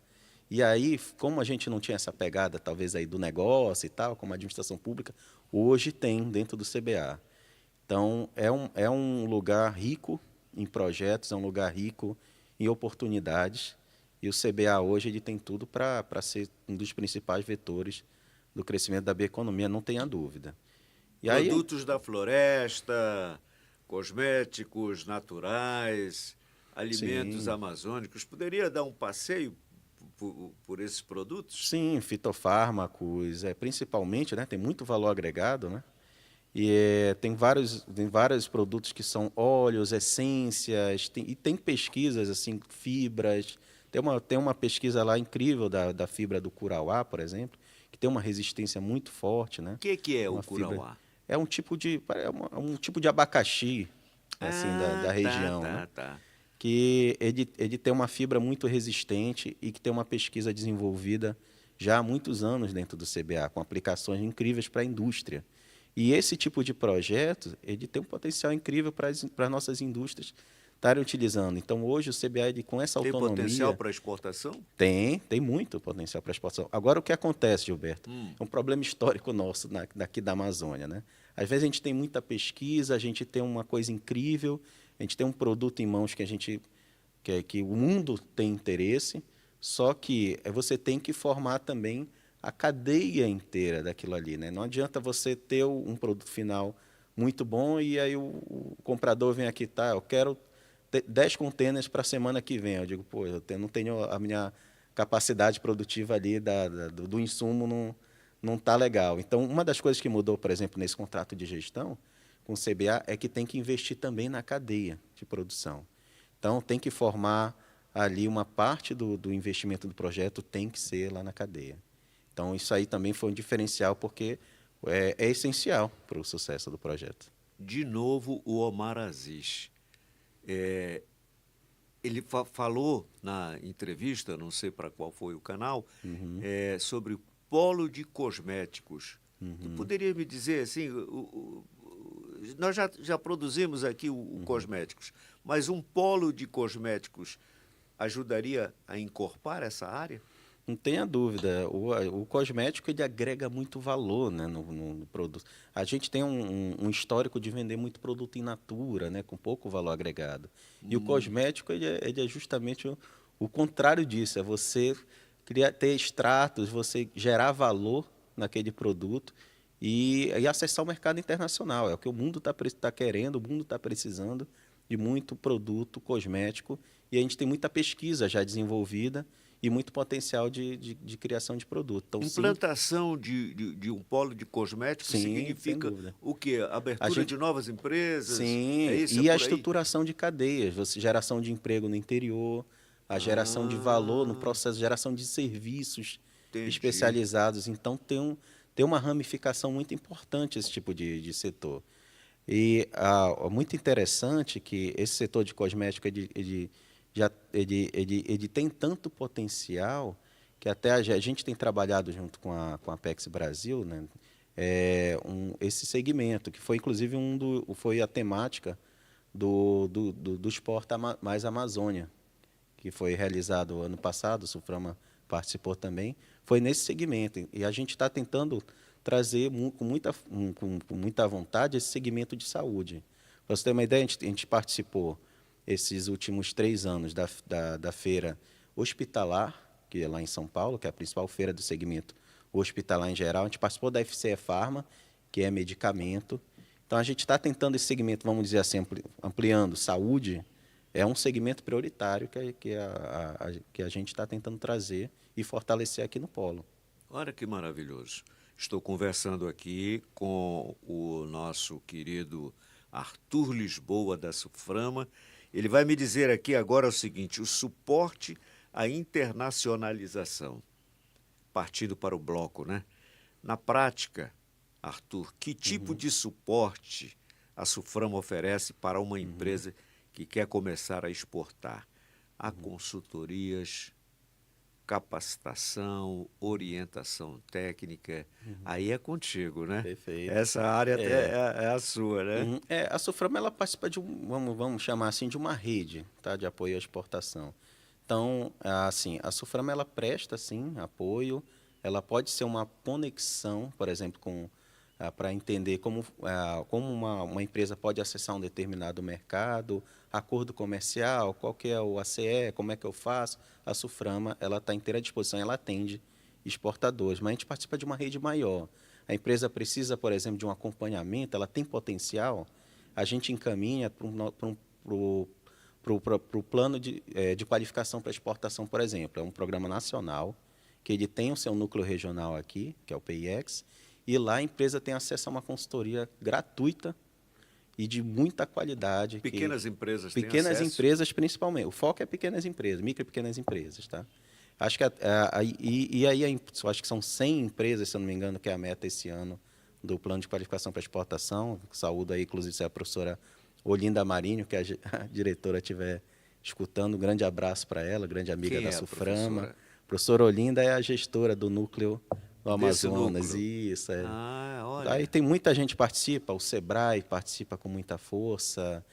S2: E aí, como a gente não tinha essa pegada, talvez, aí do negócio e tal, como a administração pública, hoje tem dentro do CBA. Então, é um lugar rico em projetos, é um lugar rico em oportunidades, e o CBA hoje ele tem tudo para ser um dos principais vetores do crescimento da bioeconomia, não tenha dúvida.
S1: E produtos da floresta, cosméticos naturais, alimentos amazônicos. Poderia dar um passeio por esses produtos?
S2: Sim, fitofármacos, principalmente, né, tem muito valor agregado, né? E tem vários produtos que são óleos, essências, e tem pesquisas, assim, fibras. Tem uma pesquisa lá incrível da fibra do curauá, por exemplo, que tem uma resistência muito forte, né?
S1: O que é o curauá?
S2: É um tipo de abacaxi, assim, da região, né? Que ele tem uma fibra muito resistente e que tem uma pesquisa desenvolvida já há muitos anos dentro do CBA, com aplicações incríveis para a indústria. E esse tipo de projeto, ele tem um potencial incrível para as nossas indústrias estarem utilizando. Então, hoje, o CBA, com essa autonomia...
S1: Tem potencial para exportação?
S2: Tem muito potencial para exportação. Agora, o que acontece, Gilberto? É um problema histórico nosso daqui da Amazônia, né? Às vezes, a gente tem muita pesquisa, a gente tem uma coisa incrível, a gente tem um produto em mãos que o mundo tem interesse, só que você tem que formar também a cadeia inteira daquilo ali, né? Não adianta você ter um produto final muito bom e aí o comprador vem aqui, tá, eu quero 10 contêineres para a semana que vem. Eu digo, pô, não tenho a minha capacidade produtiva ali do insumo não está legal. Então, uma das coisas que mudou, por exemplo, nesse contrato de gestão com o CBA é que tem que investir também na cadeia de produção. Então, tem que formar ali uma parte do investimento do projeto tem que ser lá na cadeia. Então, isso aí também foi um diferencial, porque é essencial para o sucesso do projeto.
S1: De novo, o Omar Aziz. Ele falou na entrevista, não sei para qual foi o canal, sobre o polo de cosméticos. Tu poderia me dizer assim, nós já produzimos aqui o cosméticos, mas um polo de cosméticos ajudaria a encorpar essa área?
S2: Não tenha dúvida, o cosmético ele agrega muito valor, né, no produto. A gente tem um histórico de vender muito produto in natura, né, com pouco valor agregado. E o cosmético ele é justamente o contrário disso, é você ter extratos, você gerar valor naquele produto e acessar o mercado internacional. É o que o mundo está querendo, o mundo está precisando de muito produto cosmético e a gente tem muita pesquisa já desenvolvida e muito potencial de criação de produto. Então,
S1: implantação de um polo de cosméticos significa o quê? Abertura de novas empresas?
S2: Sim, e a estruturação de cadeias, geração de emprego no interior, a geração de valor no processo, geração de serviços especializados. Então, tem uma ramificação muito importante esse tipo de setor. E muito interessante que esse setor de cosmético ele tem tanto potencial que até a gente tem trabalhado junto com a Apex Brasil, né, esse segmento, que foi inclusive foi a temática do Exporta Mais Amazônia, que foi realizado ano passado, o Suframa participou também, foi nesse segmento. E a gente está tentando trazer com muita vontade esse segmento de saúde. Para você ter uma ideia, a gente participou esses últimos 3 anos da feira hospitalar, que é lá em São Paulo, que é a principal feira do segmento hospitalar em geral. A gente participou da FCE Pharma, que é medicamento. Então, a gente está tentando esse segmento, vamos dizer assim, ampliando saúde, é um segmento prioritário que a gente está tentando trazer e fortalecer aqui no Polo.
S1: Olha que maravilhoso. Estou conversando aqui com o nosso querido Arthur Lisboa, da Suframa. Ele vai me dizer aqui agora o seguinte: o suporte à internacionalização, partindo para o bloco, né? Na prática, Arthur, que tipo de suporte a Suframa oferece para uma empresa que quer começar a exportar? Há consultorias, capacitação, orientação técnica, aí é contigo, né?
S2: Perfeito.
S1: Essa área é a sua, né?
S2: A Suframa ela participa vamos chamar assim, de uma rede, tá, de apoio à exportação. Então, assim, a Suframa ela presta, sim, apoio, ela pode ser uma conexão, por exemplo, para entender como uma empresa pode acessar um determinado mercado, acordo comercial, qual que é o ACE, como é que eu faço. A Suframa ela está inteira à disposição, ela atende exportadores, mas a gente participa de uma rede maior. A empresa precisa, por exemplo, de um acompanhamento, ela tem potencial, a gente encaminha para o plano de qualificação para exportação, por exemplo. É um programa nacional, que ele tem o seu núcleo regional aqui, que é o PIEX, e lá a empresa tem acesso a uma consultoria gratuita e de muita qualidade.
S1: Pequenas empresas
S2: têm acesso? Pequenas empresas, principalmente. O foco é pequenas empresas, micro e pequenas empresas. Tá? Acho que acho que são 100 empresas, se eu não me engano, que é a meta esse ano do Plano de Qualificação para Exportação. Saúdo aí, inclusive, se a professora Olinda Marinho, que a diretora estiver escutando, um grande abraço para ela, grande amiga da Suframa. Professora Olinda é a gestora do núcleo do Amazonas, isso.
S1: Olha.
S2: Aí tem muita gente que participa, o SEBRAE participa com muita força,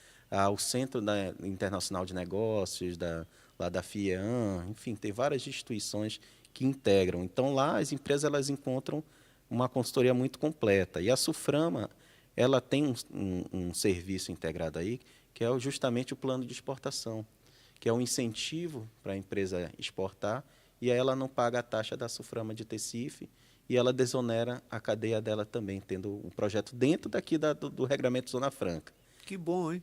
S2: o Centro Internacional de Negócios, lá da FIEAM, enfim, tem várias instituições que integram. Então, lá as empresas elas encontram uma consultoria muito completa. E a Suframa ela tem um serviço integrado aí, que é justamente o plano de exportação, que é um incentivo para a empresa exportar, e aí ela não paga a taxa da Suframa de Tecife, e ela desonera a cadeia dela também, tendo o projeto dentro daqui do regramento Zona Franca.
S1: Que bom, hein?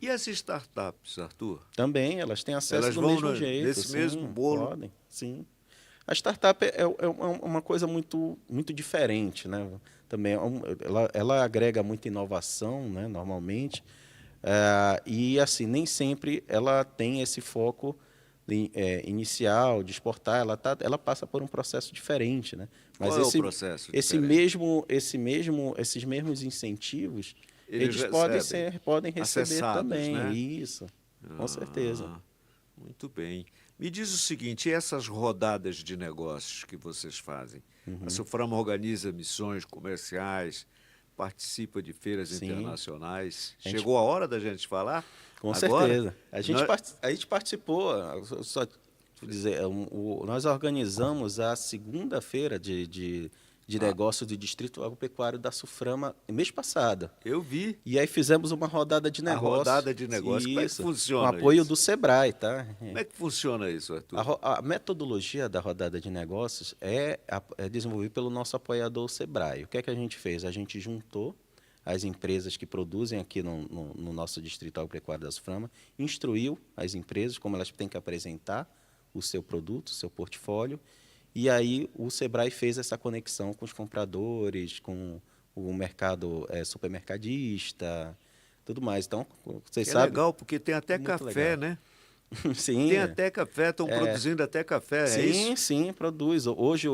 S1: E as startups, Arthur?
S2: Também, elas têm acesso
S1: Elas
S2: do
S1: vão
S2: mesmo jeito.
S1: nesse
S2: Sim,
S1: mesmo bolo?
S2: podem, sim. A startup é uma coisa muito diferente, né? Também ela agrega muita inovação, né, normalmente, e assim nem sempre ela tem esse foco inicial de exportar. Ela passa por um processo diferente, né? Mas
S1: Qual é o processo diferente?
S2: esses mesmos incentivos
S1: Eles
S2: eles
S1: recebem,
S2: podem receber
S1: acessados,
S2: também.
S1: né?
S2: Isso, com certeza.
S1: Ah, muito bem. Me diz o seguinte, e essas rodadas de negócios que vocês fazem? A Sulframa organiza missões comerciais, participa de feiras
S2: Sim.
S1: internacionais.
S2: A gente
S1: Chegou a hora da gente falar?
S2: Com
S1: Agora?
S2: certeza.
S1: Nós-
S2: A gente participou, só vou dizer, nós organizamos a segunda feira de
S1: Ah,
S2: negócios do Distrito Agropecuário da Suframa mês passado.
S1: eu vi
S2: E aí fizemos uma rodada de
S1: a
S2: negócios,
S1: rodada de negócios. Como é que
S2: isso, com
S1: funciona
S2: apoio
S1: isso?
S2: do Sebrae, tá?
S1: Como é que funciona isso, Arthur?
S2: A metodologia da rodada de negócios é desenvolvida pelo nosso apoiador Sebrae. O que é que a gente fez? A gente juntou as empresas que produzem aqui no nosso Distrito Agropecuário da Suframa, instruiu as empresas como elas têm que apresentar o seu produto, o seu portfólio, e aí o Sebrae fez essa conexão com os compradores, com o mercado supermercadista, tudo mais. Então, vocês
S1: Que é
S2: sabem,
S1: legal, porque tem até
S2: muito
S1: café,
S2: legal.
S1: né?
S2: Sim,
S1: Tem até café, estão produzindo até café, é isso?
S2: sim, sim, produz. Hoje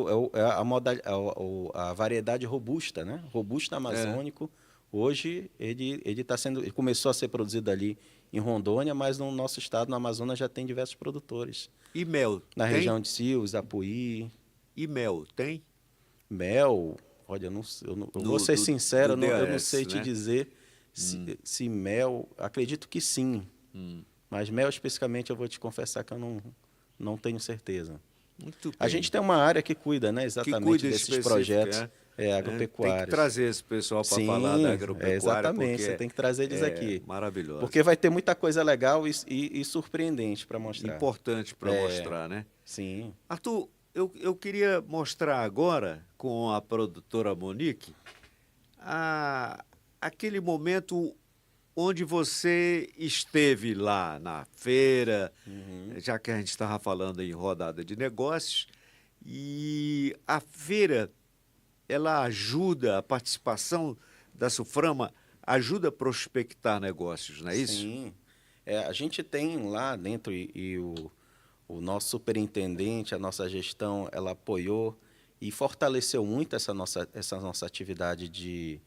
S2: a variedade robusta, né? Robusta
S1: É.
S2: amazônico. Hoje ele começou a ser produzido ali em Rondônia, mas no nosso estado, no Amazonas, já tem diversos produtores.
S1: E mel,
S2: Na
S1: tem?
S2: região de Cius, Apuí,
S1: E mel, tem?
S2: mel. Olha, eu vou ser sincero,
S1: Do
S2: eu não sei
S1: DAS,
S2: te
S1: né?
S2: dizer se mel. Acredito que sim,
S1: Hum,
S2: mas mel especificamente eu vou te confessar que eu não tenho certeza.
S1: muito
S2: A gente
S1: bem.
S2: tem uma área que cuida, né,
S1: Que
S2: exatamente
S1: cuida
S2: desses
S1: específico,
S2: projetos
S1: Tem que
S2: agropecuários.
S1: trazer esse pessoal para falar da
S2: Sim,
S1: agropecuária,
S2: exatamente.
S1: porque
S2: Você tem que trazer eles
S1: é
S2: aqui.
S1: maravilhosa.
S2: Porque vai ter muita coisa legal e surpreendente para mostrar.
S1: Importante para mostrar, né?
S2: Sim.
S1: Arthur, eu queria mostrar agora, com a produtora Monique, a, aquele momento onde você esteve lá na feira, já que a gente estava falando em rodada de negócios, e a feira, ela ajuda, a participação da Suframa ajuda a prospectar negócios, não é isso?
S2: Sim. A gente tem lá dentro e o nosso superintendente, a nossa gestão, ela apoiou e fortaleceu muito essa nossa atividade de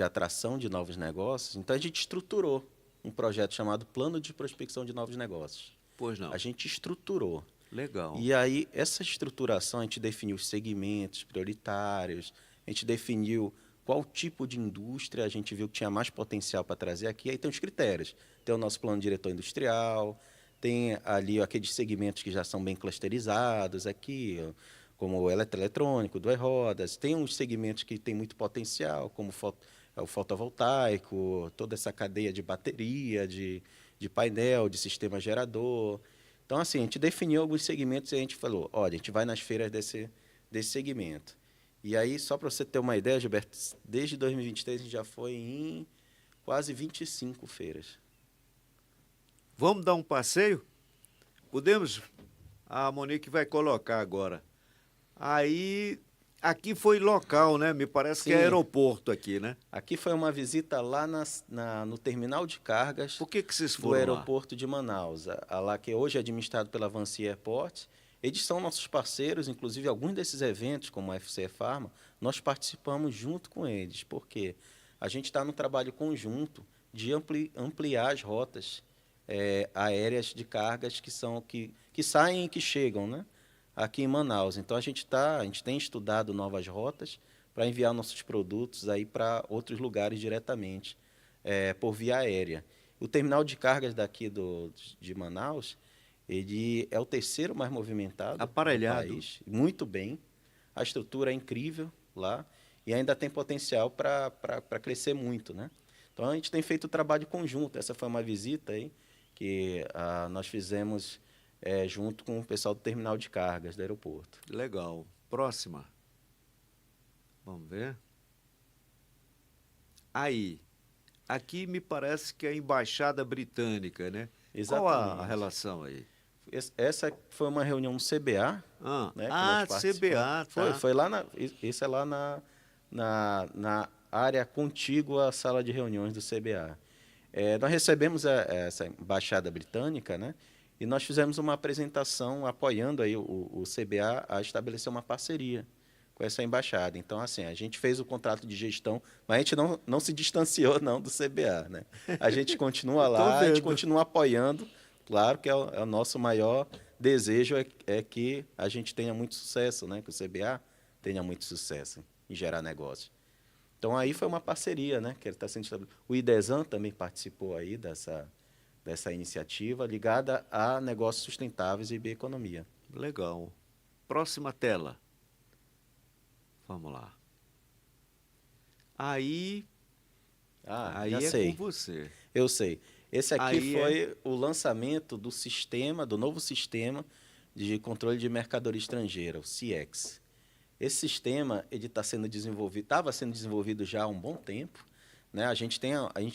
S2: atração de novos negócios. Então, a gente estruturou um projeto chamado Plano de Prospecção de Novos Negócios.
S1: Pois não.
S2: A gente estruturou.
S1: Legal.
S2: E aí, essa estruturação, a gente definiu os segmentos prioritários, a gente definiu qual tipo de indústria a gente viu que tinha mais potencial para trazer aqui. Aí tem os critérios. Tem o nosso plano diretor industrial, tem ali aqueles segmentos que já são bem clusterizados aqui, como o eletroeletrônico, duas rodas. Tem uns segmentos que têm muito potencial, como o fotovoltaico, toda essa cadeia de bateria, de painel, de sistema gerador. Então, assim, a gente definiu alguns segmentos e a gente falou, olha, a gente vai nas feiras desse segmento. E aí, só para você ter uma ideia, Gilberto, desde 2023 a gente já foi em quase 25 feiras.
S1: Vamos dar um passeio? Podemos? A Monique vai colocar agora. Aí, aqui foi local, né? Me parece que é
S2: Sim.
S1: aeroporto aqui, né?
S2: Aqui foi uma visita lá no terminal de cargas
S1: Por que vocês
S2: do
S1: foram lá?
S2: aeroporto de Manaus, lá que hoje é administrado pela Vinci Airport. Eles são nossos parceiros, inclusive alguns desses eventos, como a FCE Pharma, nós participamos junto com eles, porque a gente está no trabalho conjunto de ampliar as rotas aéreas de cargas que saem e que chegam, né, aqui em Manaus. Então, a gente tem estudado novas rotas para enviar nossos produtos aí para outros lugares diretamente, por via aérea. O terminal de cargas daqui de Manaus, ele é o terceiro mais movimentado
S1: Aparelhado.
S2: do país, muito bem. A estrutura é incrível lá e ainda tem potencial para crescer muito, né? Então, a gente tem feito trabalho conjunto. Essa foi uma visita aí que nós fizemos junto com o pessoal do terminal de cargas do aeroporto.
S1: Legal. Próxima. Vamos ver. Aí Aqui me parece que é a Embaixada Britânica, né? Qual a
S2: Exatamente.
S1: relação aí?
S2: Essa foi uma reunião no CBA, né, que nós participamos.
S1: CBA, tá.
S2: Foi lá isso é lá na área contígua à sala de reuniões do CBA. Nós recebemos essa embaixada britânica, né, e nós fizemos uma apresentação apoiando aí o CBA a estabelecer uma parceria com essa embaixada. Então, assim, a gente fez o contrato de gestão, mas a gente não se distanciou não do CBA, né? A gente continua
S1: Tô
S2: lá, a gente
S1: vendo.
S2: continua apoiando. Claro que é o nosso maior desejo é que a gente tenha muito sucesso, né? Que o CBA tenha muito sucesso em gerar negócio. Então, aí foi uma parceria, né? Que ele está sendo estabelecido. O IDESAN também participou aí dessa iniciativa ligada a negócios sustentáveis e bioeconomia.
S1: Legal. Próxima tela. Vamos lá. Aí
S2: Já
S1: é
S2: sei.
S1: com você.
S2: Eu sei. Esse aqui
S1: Aí
S2: foi o lançamento do novo sistema de controle de mercadoria estrangeira, o CIEX. Esse sistema ele estava sendo desenvolvido já há um bom tempo, né? A gente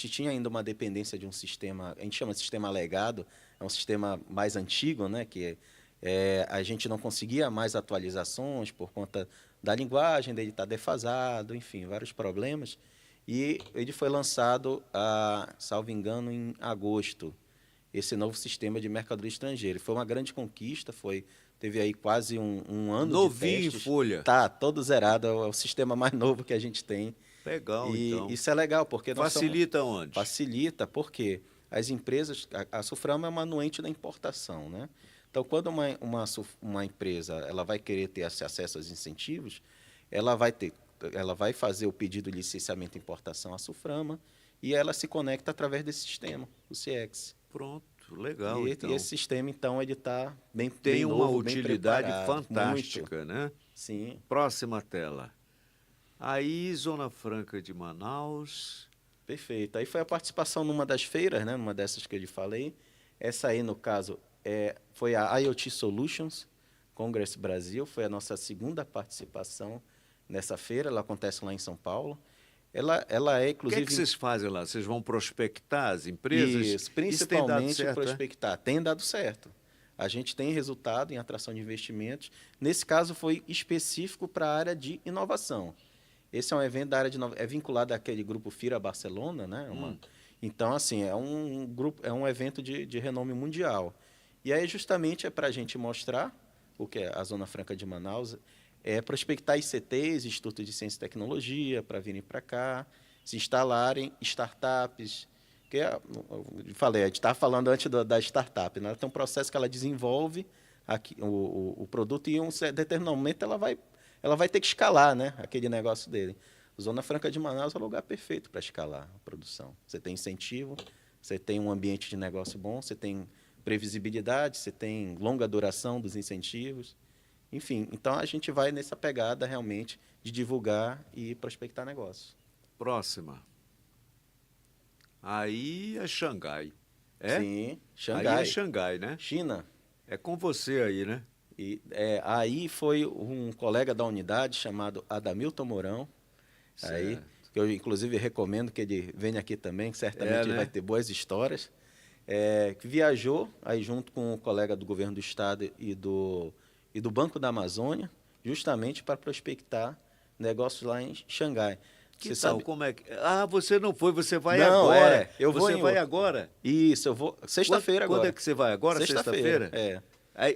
S2: tinha ainda uma dependência de um sistema, a gente chama de sistema legado, é um sistema mais antigo, né? Que a gente não conseguia mais atualizações por conta da linguagem, dele estar defasado, enfim, vários problemas. E ele foi lançado, salvo engano, em agosto, esse novo sistema de mercadoria estrangeira. Foi uma grande conquista, teve aí quase um ano
S1: Novinho
S2: de
S1: em
S2: testes.
S1: folha.
S2: Tá, todo zerado, é o sistema mais novo que a gente tem.
S1: Legal,
S2: E
S1: então.
S2: isso é legal, porque
S1: Facilita onde?
S2: Facilita, porque as empresas, a Suframa é uma anuente da importação, né? Então, quando uma empresa ela vai querer ter esse acesso aos incentivos, ela vai fazer o pedido de licenciamento de importação à Suframa e ela se conecta através desse sistema, o CIEX.
S1: Pronto, legal, então.
S2: E esse sistema, então, ele está bem
S1: Tem uma
S2: novo, bem
S1: utilidade
S2: preparado.
S1: fantástica,
S2: Muito.
S1: né?
S2: Sim.
S1: Próxima tela. Aí, Zona Franca de Manaus.
S2: Perfeito. Aí foi a participação numa das feiras, né, numa dessas que eu lhe falei. Essa aí, no caso, foi a IoT Solutions Congress Brasil, foi a nossa segunda participação nessa feira, ela acontece lá em São Paulo. Ela é,
S1: O
S2: inclusive...
S1: que vocês fazem lá? Vocês vão prospectar as empresas?
S2: Isso,
S1: Isso tem dado
S2: principalmente
S1: certo,
S2: prospectar. Tem dado certo. A gente tem resultado em atração de investimentos. Nesse caso, foi específico para a área de inovação. Esse é um evento da área de inovação, é vinculado àquele grupo FIRA Barcelona, né? Então, assim, é um evento de renome mundial. E aí, justamente, para a gente mostrar o que é a Zona Franca de Manaus, prospectar ICTs, Institutos de Ciência e Tecnologia, para virem para cá, se instalarem, startups, que eu falei, a gente estava falando antes da startup, né? Ela tem um processo que ela desenvolve o produto e em um determinado momento ela vai ter que escalar, né, aquele negócio dele. Zona Franca de Manaus é o lugar perfeito para escalar a produção. Você tem incentivo, você tem um ambiente de negócio bom, você tem previsibilidade, você tem longa duração dos incentivos. Enfim, então a gente vai nessa pegada realmente de divulgar e prospectar negócios.
S1: Próxima. Aí é Xangai. É?
S2: Sim, Xangai.
S1: Aí é Xangai, né?
S2: China.
S1: É com você aí, né?
S2: E aí foi um colega da unidade chamado Adamilton Mourão, aí, que eu inclusive recomendo que ele venha aqui também, que certamente ele
S1: né?
S2: vai ter boas histórias, que viajou aí junto com o colega do governo do estado e do Banco da Amazônia, justamente para prospectar negócios lá em Xangai.
S1: Que
S2: Você
S1: tal?
S2: sabe?
S1: Como é que... Ah, você não foi, você vai
S2: Não,
S1: agora.
S2: eu vou
S1: Você
S2: em
S1: vai
S2: outro.
S1: agora?
S2: Isso, eu vou sexta-feira agora.
S1: Quando é que você vai? Agora, sexta-feira?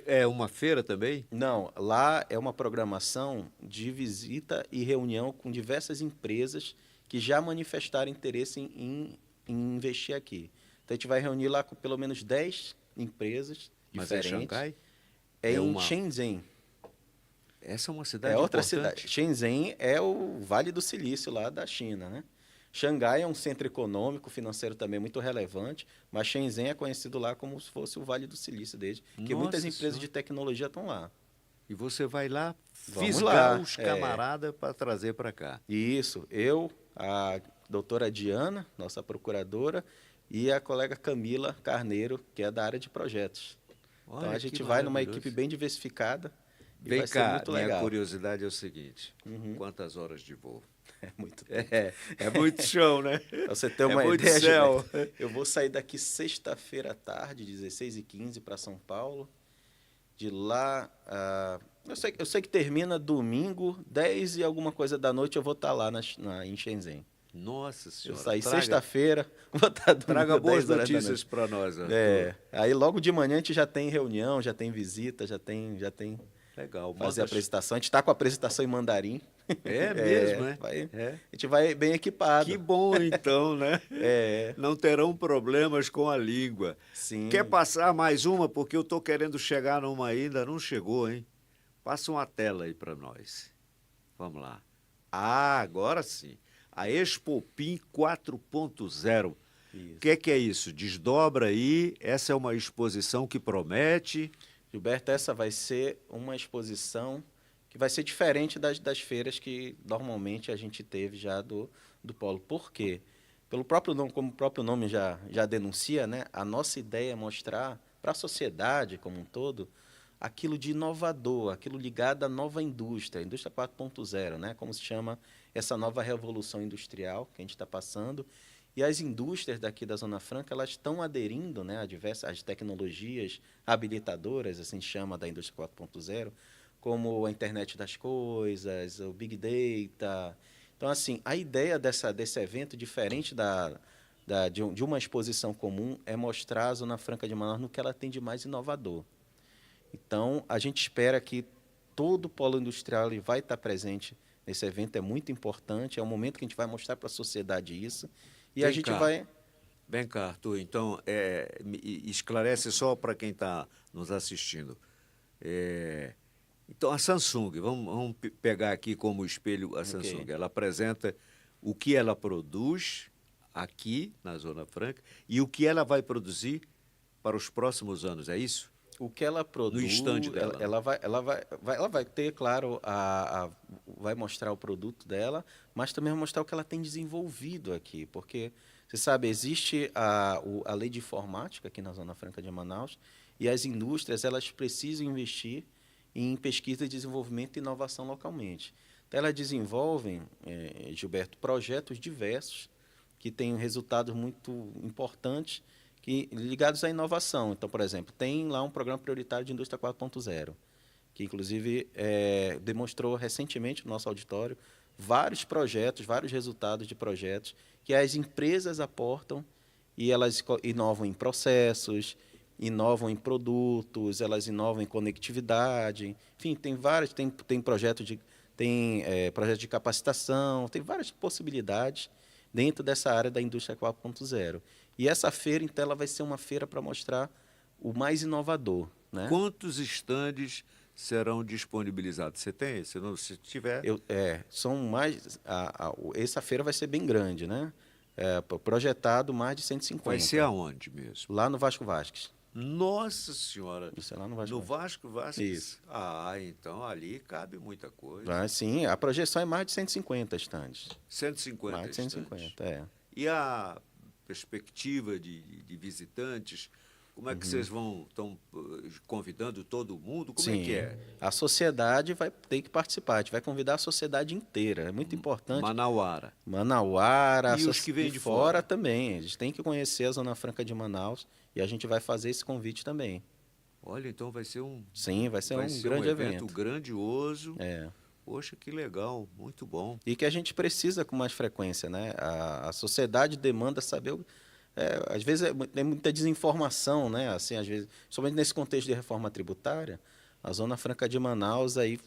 S1: É uma feira também?
S2: Não, lá é uma programação de visita e reunião com diversas empresas que já manifestaram interesse em investir aqui. Então, a gente vai reunir lá com pelo menos 10 empresas
S1: Mas
S2: diferentes.
S1: é Xangai?
S2: É em Shenzhen.
S1: Essa é uma cidade
S2: outra
S1: importante.
S2: cidade. Shenzhen é o Vale do Silício lá da China, né? Xangai é um centro econômico, financeiro também muito relevante, mas Shenzhen é conhecido lá como se fosse o Vale do Silício desde, porque muitas empresas de tecnologia estão lá.
S1: E você vai lá
S2: Vamos
S1: fisgar
S2: lá,
S1: os camaradas para trazer para cá.
S2: Isso, eu, a doutora Diana, nossa procuradora, e a colega Camila Carneiro, que é da área de projetos.
S1: Olha,
S2: então a gente
S1: que
S2: vai numa
S1: maravilhoso.
S2: equipe bem diversificada e
S1: Vem
S2: vai ser
S1: cá,
S2: muito
S1: minha
S2: legal.
S1: curiosidade é o seguinte, quantas horas de voo?
S2: É muito tempo.
S1: É muito chão, né?
S2: Pra você ter
S1: É
S2: uma
S1: muito
S2: ideia,
S1: céu.
S2: Gilberto, eu vou sair daqui sexta-feira à tarde, 16h15, para São Paulo. De lá, eu sei que termina domingo, 10 e alguma coisa da noite, eu vou estar lá em Shenzhen.
S1: Nossa
S2: Eu
S1: senhora,
S2: saí sexta-feira, vou estar
S1: traga
S2: domingo,
S1: boas
S2: 10 horas da
S1: notícias
S2: noite.
S1: para nós, Arthur.
S2: Aí logo de manhã a gente já tem reunião, já tem visita, já tem
S1: Legal,
S2: fazer
S1: manda.
S2: a apresentação. A gente está com a apresentação em mandarim.
S1: É mesmo, é? É.
S2: A gente vai bem
S1: Que
S2: equipado.
S1: bom, então, né?
S2: É,
S1: Não terão problemas com a língua. Quer
S2: sim.
S1: passar mais uma? Porque eu estou querendo chegar numa ainda, não chegou, hein? Passa uma tela aí para nós. Vamos lá. Ah, agora sim. A Expopim 4.0. O
S2: Isso.
S1: que é isso? Desdobra aí. Essa é uma exposição que promete.
S2: Gilberto, essa vai ser uma exposição que vai ser diferente das feiras que normalmente a gente teve já do Polo. Por quê? Pelo próprio nome, como o próprio nome já denuncia, né? A nossa ideia é mostrar para a sociedade como um todo aquilo de inovador, aquilo ligado à nova indústria, a indústria 4.0, né? Como se chama essa nova revolução industrial que a gente está passando. E as indústrias daqui da Zona Franca, elas estão aderindo, né, a diversas tecnologias habilitadoras, assim chama da indústria 4.0, como a internet das coisas, o Big Data. Então, assim, a ideia desse evento, diferente de uma exposição comum, é mostrar a Zona Franca de Manaus no que ela tem de mais inovador. Então, a gente espera que todo o polo industrial ele vai estar presente nesse evento, é muito importante, é um momento que a gente vai mostrar para a sociedade isso, e a
S1: Vem
S2: gente
S1: cá.
S2: vai...
S1: Vem cá, Arthur. Então, esclarece só para quem está nos assistindo. Então, a Samsung, vamos pegar aqui como espelho a Samsung.
S2: Ok.
S1: Ela apresenta o que ela produz aqui na Zona Franca e o que ela vai produzir para os próximos anos, é isso?
S2: O que ela produz,
S1: No estande dela, né?
S2: ela vai ter, claro, vai mostrar o produto dela, mas também vai mostrar o que ela tem desenvolvido aqui, porque, você sabe, existe a lei de informática aqui na Zona Franca de Manaus, e as indústrias elas precisam investir em pesquisa, desenvolvimento e inovação localmente. Então, elas desenvolvem, Gilberto, projetos diversos que têm resultados muito importantes ligados à inovação. Então, por exemplo, tem lá um programa prioritário de indústria 4.0, que, inclusive, demonstrou recentemente no nosso auditório vários projetos, vários resultados de projetos que as empresas aportam e elas inovam em processos, inovam em produtos, elas inovam em conectividade, enfim, tem vários, tem projetos projeto de capacitação, tem várias possibilidades dentro dessa área da indústria 4.0. E essa feira, então, ela vai ser uma feira para mostrar o mais inovador, né?
S1: Quantos estandes serão disponibilizados? Você tem? Se tiver...
S2: São mais... essa feira vai ser bem grande, né? Projetado mais de 150.
S1: Vai ser aonde mesmo?
S2: Lá no Vasco Vasques.
S1: Nossa Senhora!
S2: Isso é lá no Vasco
S1: No
S2: Vasques.
S1: Vasco Vasques?
S2: Isso.
S1: Ah, então ali cabe muita coisa.
S2: Vai, sim, a projeção é mais de 150 estandes.
S1: 150
S2: Mais de
S1: estandes.
S2: 150,
S1: E a perspectiva de visitantes, como é que vocês estão convidando todo mundo? Como é que é?
S2: A sociedade vai ter que participar, a gente vai convidar a sociedade inteira, é muito importante.
S1: Manauara.
S2: Manauara,
S1: E os que vêm de
S2: fora
S1: fora
S2: também. A gente tem que conhecer a Zona Franca de Manaus e a gente vai fazer esse convite também.
S1: Olha, então vai ser
S2: Sim, vai ser um grande
S1: evento grandioso.
S2: É.
S1: Poxa, que legal, muito bom.
S2: E que a gente precisa com mais frequência, né? A sociedade demanda saber. Às vezes tem muita desinformação, né? Assim, às vezes, somente nesse contexto de reforma tributária, a Zona Franca de Manaus aí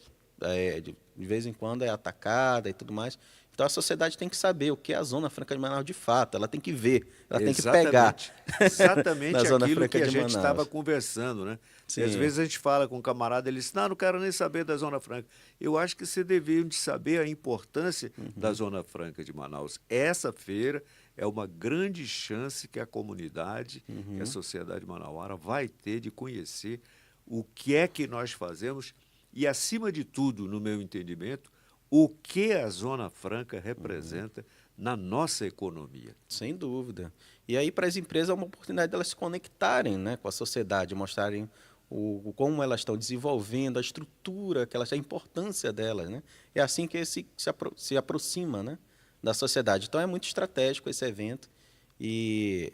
S2: de vez em quando é atacada e tudo mais. Então a sociedade tem que saber o que é a Zona Franca de Manaus de fato. Ela tem que ver, ela tem que pegar.
S1: Exatamente
S2: na Zona
S1: aquilo
S2: Franca
S1: que a
S2: de
S1: gente
S2: Manaus.
S1: estava conversando, né? E às vezes a gente fala com um camarada, ele diz, não quero nem saber da Zona Franca. Eu acho que você deveria de saber a importância da Zona Franca de Manaus. Essa feira é uma grande chance que a comunidade, que a sociedade manauara vai ter de conhecer o que é que nós fazemos e, acima de tudo, no meu entendimento, o que a Zona Franca representa na nossa economia.
S2: Sem dúvida. E aí, para as empresas, é uma oportunidade de elas se conectarem, né, com a sociedade, mostrarem como elas estão desenvolvendo, a estrutura, a importância delas, né? É assim que se aproxima, né, da sociedade. Então, é muito estratégico esse evento e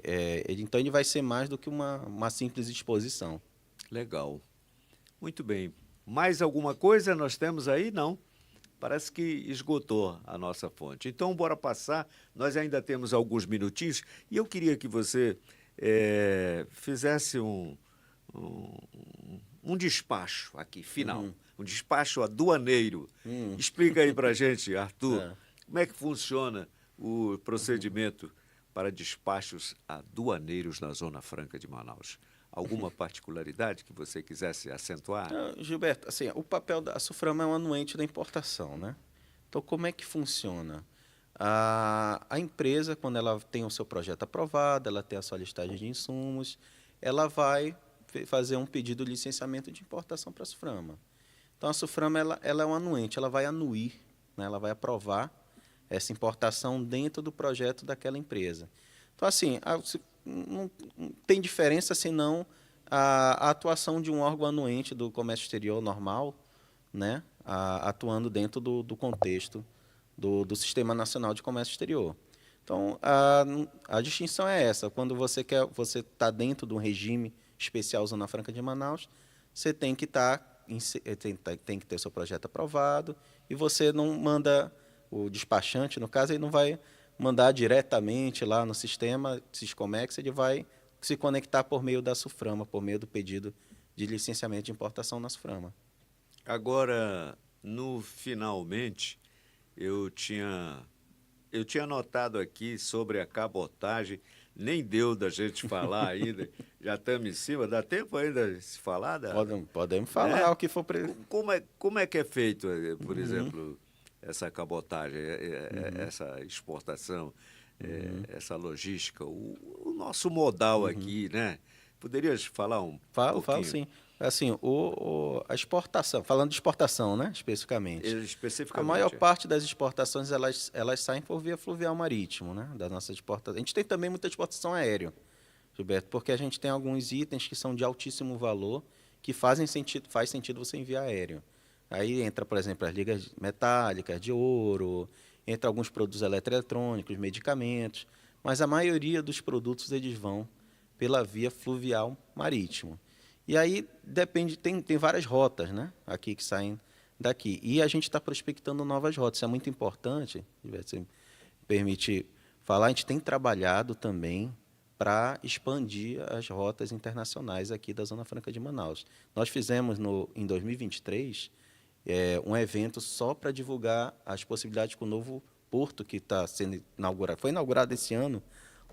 S2: então ele vai ser mais do que uma simples exposição.
S1: Legal. Muito bem. Mais alguma coisa nós temos aí? Não. Parece que esgotou a nossa fonte. Então, bora passar. Nós ainda temos alguns minutinhos e eu queria que você fizesse um, um despacho aqui, final. Um despacho aduaneiro. Explica aí para a gente, Arthur,
S2: Tá.
S1: como é que funciona o procedimento para despachos aduaneiros na Zona Franca de Manaus. Alguma particularidade que você quisesse acentuar?
S2: Gilberto, assim, o papel da SUFRAMA é um anuente da importação, né? Então, como é que funciona? A empresa, quando ela tem o seu projeto aprovado, ela tem a sua listagem de insumos, ela vai fazer um pedido de licenciamento de importação para a SUFRAMA. Então, a SUFRAMA ela é um anuente, ela vai anuir, né? Ela vai aprovar essa importação dentro do projeto daquela empresa. Então, assim, não tem diferença senão a atuação de um órgão anuente do comércio exterior normal, né, atuando dentro do contexto do Sistema Nacional de Comércio Exterior. Então, a distinção é essa. Quando você está dentro de um regime especial Zona Franca de Manaus, você tem que tem que ter seu projeto aprovado e você não manda o despachante, no caso, ele não vai mandar diretamente lá no sistema Siscomex, ele vai se conectar por meio da SUFRAMA, por meio do pedido de licenciamento de importação na SUFRAMA.
S1: Agora, no finalmente, eu tinha anotado aqui sobre a cabotagem, nem deu da gente falar ainda, já estamos em cima, dá tempo ainda de se falar?
S2: Podemos falar o que for...
S1: Como é que é feito, por exemplo, essa cabotagem, essa exportação, essa logística, o nosso modal aqui, né? Poderias falar um pouquinho?
S2: Falo sim. Assim, a exportação, falando de exportação, né, especificamente.
S1: Especificamente.
S2: A maior parte das exportações, elas saem por via fluvial marítimo, né, da nossa exportação. A gente tem também muita exportação aérea, Gilberto, porque a gente tem alguns itens que são de altíssimo valor, que faz sentido você enviar aéreo. Aí entra, por exemplo, as ligas metálicas de ouro, entra alguns produtos eletroeletrônicos, medicamentos, mas a maioria dos produtos eles vão pela via fluvial marítimo. E aí depende, tem várias rotas, né, aqui que saem daqui. E a gente está prospectando novas rotas. Isso é muito importante, se me permite falar, a gente tem trabalhado também para expandir as rotas internacionais aqui da Zona Franca de Manaus. Nós fizemos em 2023 um evento só para divulgar as possibilidades com o novo porto que está sendo inaugurado. Foi inaugurado esse ano,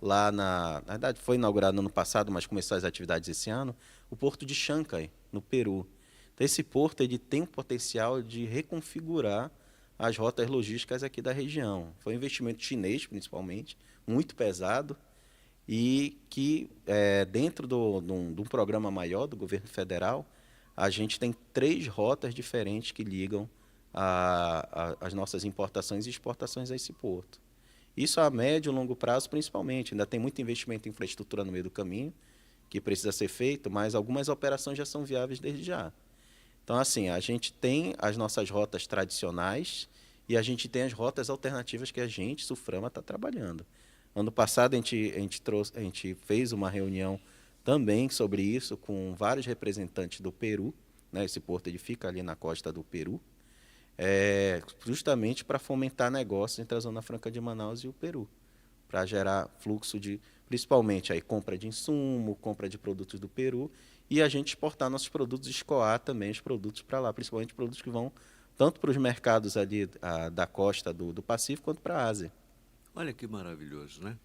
S2: na verdade foi inaugurado no ano passado, mas começou as atividades esse ano, o porto de Chancay, no Peru. Então, esse porto ele tem o potencial de reconfigurar as rotas logísticas aqui da região. Foi um investimento chinês, principalmente, muito pesado, e que, dentro de um programa maior do governo federal, a gente tem 3 rotas diferentes que ligam as nossas importações e exportações a esse porto. Isso a médio e longo prazo, principalmente. Ainda tem muito investimento em infraestrutura no meio do caminho, que precisa ser feito, mas algumas operações já são viáveis desde já. Então, assim, a gente tem as nossas rotas tradicionais e a gente tem as rotas alternativas que a gente, SUFRAMA, está trabalhando. Ano passado, a gente fez uma reunião também sobre isso com vários representantes do Peru, né? Esse porto ele fica ali na costa do Peru, justamente para fomentar negócios entre a Zona Franca de Manaus e o Peru, para gerar fluxo principalmente aí, compra de insumo, compra de produtos do Peru, e a gente exportar nossos produtos, escoar também os produtos para lá, principalmente produtos que vão tanto para os mercados ali da costa do Pacífico quanto para a Ásia.
S1: Olha que maravilhoso, né?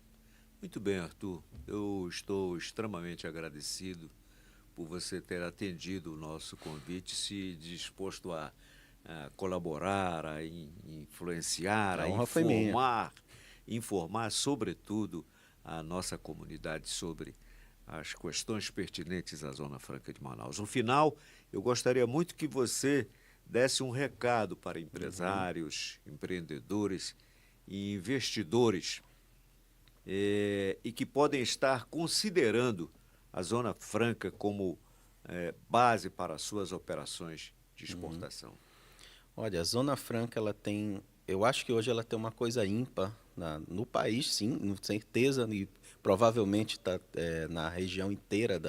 S1: Muito bem, Arthur. Eu estou extremamente agradecido por você ter atendido o nosso convite, se disposto a colaborar, a influenciar,
S2: A
S1: a
S2: honra foi minha.
S1: informar, sobretudo, a nossa comunidade sobre as questões pertinentes à Zona Franca de Manaus. No final, eu gostaria muito que você desse um recado para empresários, empreendedores e investidores e que podem estar considerando a Zona Franca como base para as suas operações de exportação?
S2: Olha, a Zona Franca, ela tem, eu acho que hoje ela tem uma coisa ímpar no país, sim, com certeza, e provavelmente está na região inteira,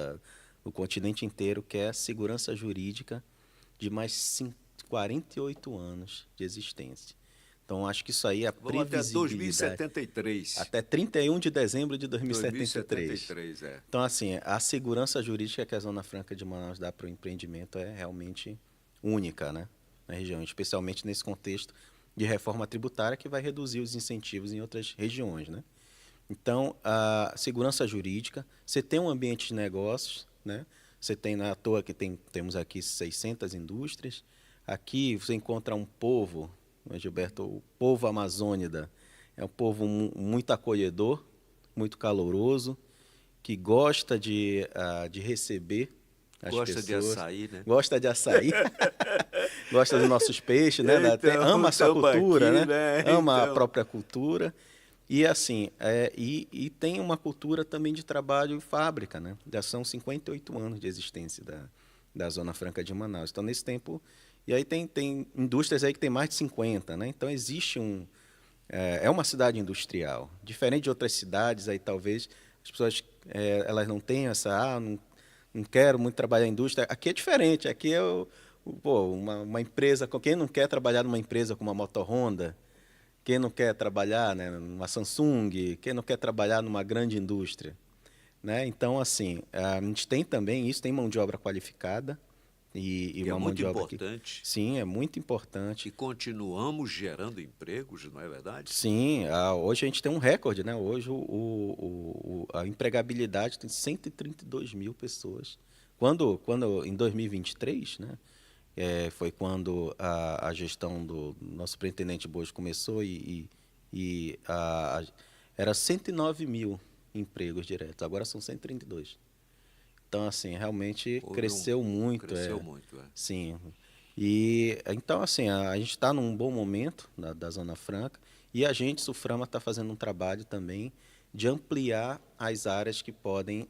S2: do continente inteiro, que é a segurança jurídica de mais 48 anos de existência. Então, acho que isso aí é a
S1: Vamos até
S2: previsibilidade.
S1: 2073.
S2: Até 31 de dezembro de 2073.
S1: 2073, é.
S2: Então, assim, a segurança jurídica que a Zona Franca de Manaus dá para o empreendimento é realmente única, né, na região, especialmente nesse contexto de reforma tributária que vai reduzir os incentivos em outras regiões, né? Então, a segurança jurídica, você tem um ambiente de negócios, né? Você tem, na toa que temos aqui 600 indústrias. Aqui você encontra um povo, né, Gilberto, o povo amazônida, é um povo muito acolhedor, muito caloroso, que gosta de receber as
S1: Gosta de
S2: pessoas.
S1: açaí, né?
S2: Gosta de açaí, gosta dos nossos peixes, né?
S1: Então,
S2: Ama a sua cultura,
S1: tambaqui,
S2: né?
S1: né?
S2: Ama a
S1: Então,
S2: própria cultura. E assim, e tem uma cultura também de trabalho e fábrica, né? Já são 58 anos de existência da Zona Franca de Manaus. Então, nesse tempo, e aí tem indústrias aí que tem mais de 50, né? Então, existe é uma cidade industrial. Diferente de outras cidades, aí talvez as pessoas elas não tenham não quero muito trabalhar em indústria. Aqui é diferente, aqui é uma empresa, quem não quer trabalhar numa empresa como a Moto Honda, quem não quer trabalhar, né, numa Samsung, quem não quer trabalhar numa grande indústria, né? Então, assim, a gente tem também isso, tem mão de obra qualificada e
S1: que é
S2: uma mão
S1: muito
S2: de obra que,
S1: importante.
S2: sim, é muito importante.
S1: E continuamos gerando empregos, não é verdade?
S2: Sim, hoje a gente tem um recorde, né? Hoje a empregabilidade tem 132 mil pessoas. Quando em 2023, né? Foi quando a gestão do nosso superintendente Bojo começou era 109 mil empregos diretos, agora são 132. Então, assim, realmente cresceu muito.
S1: Cresceu muito, é.
S2: Sim. E então, assim, a gente está num bom momento da Zona Franca e a gente, Suframa, está fazendo um trabalho também de ampliar as áreas que podem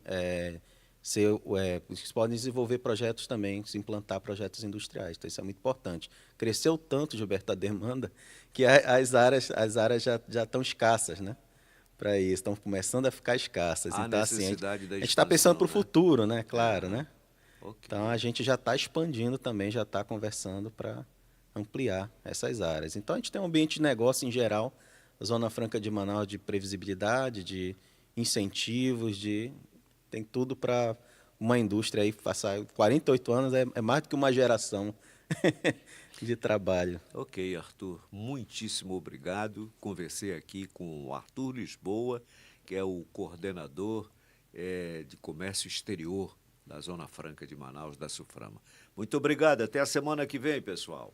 S2: que podem desenvolver projetos também, se implantar projetos industriais. Então, isso é muito importante. Cresceu tanto, Gilberto, a demanda, que as áreas já estão escassas, né? Para isso, estão começando a ficar escassas.
S1: Há
S2: Então, assim,
S1: necessidade da
S2: a gente está pensando
S1: expansão,
S2: para o
S1: né?
S2: futuro, né? Claro, né?
S1: Ok.
S2: Então, a gente já está expandindo também, já está conversando para ampliar essas áreas. Então, a gente tem um ambiente de negócio em geral, a Zona Franca de Manaus de previsibilidade, de incentivos, tem tudo para uma indústria aí passar 48 anos, é mais do que uma geração de trabalho.
S1: Ok, Arthur, muitíssimo obrigado. Conversei aqui com o Arthur Lisboa, que é o coordenador de comércio exterior da Zona Franca de Manaus, da Suframa. Muito obrigado, até a semana que vem, pessoal.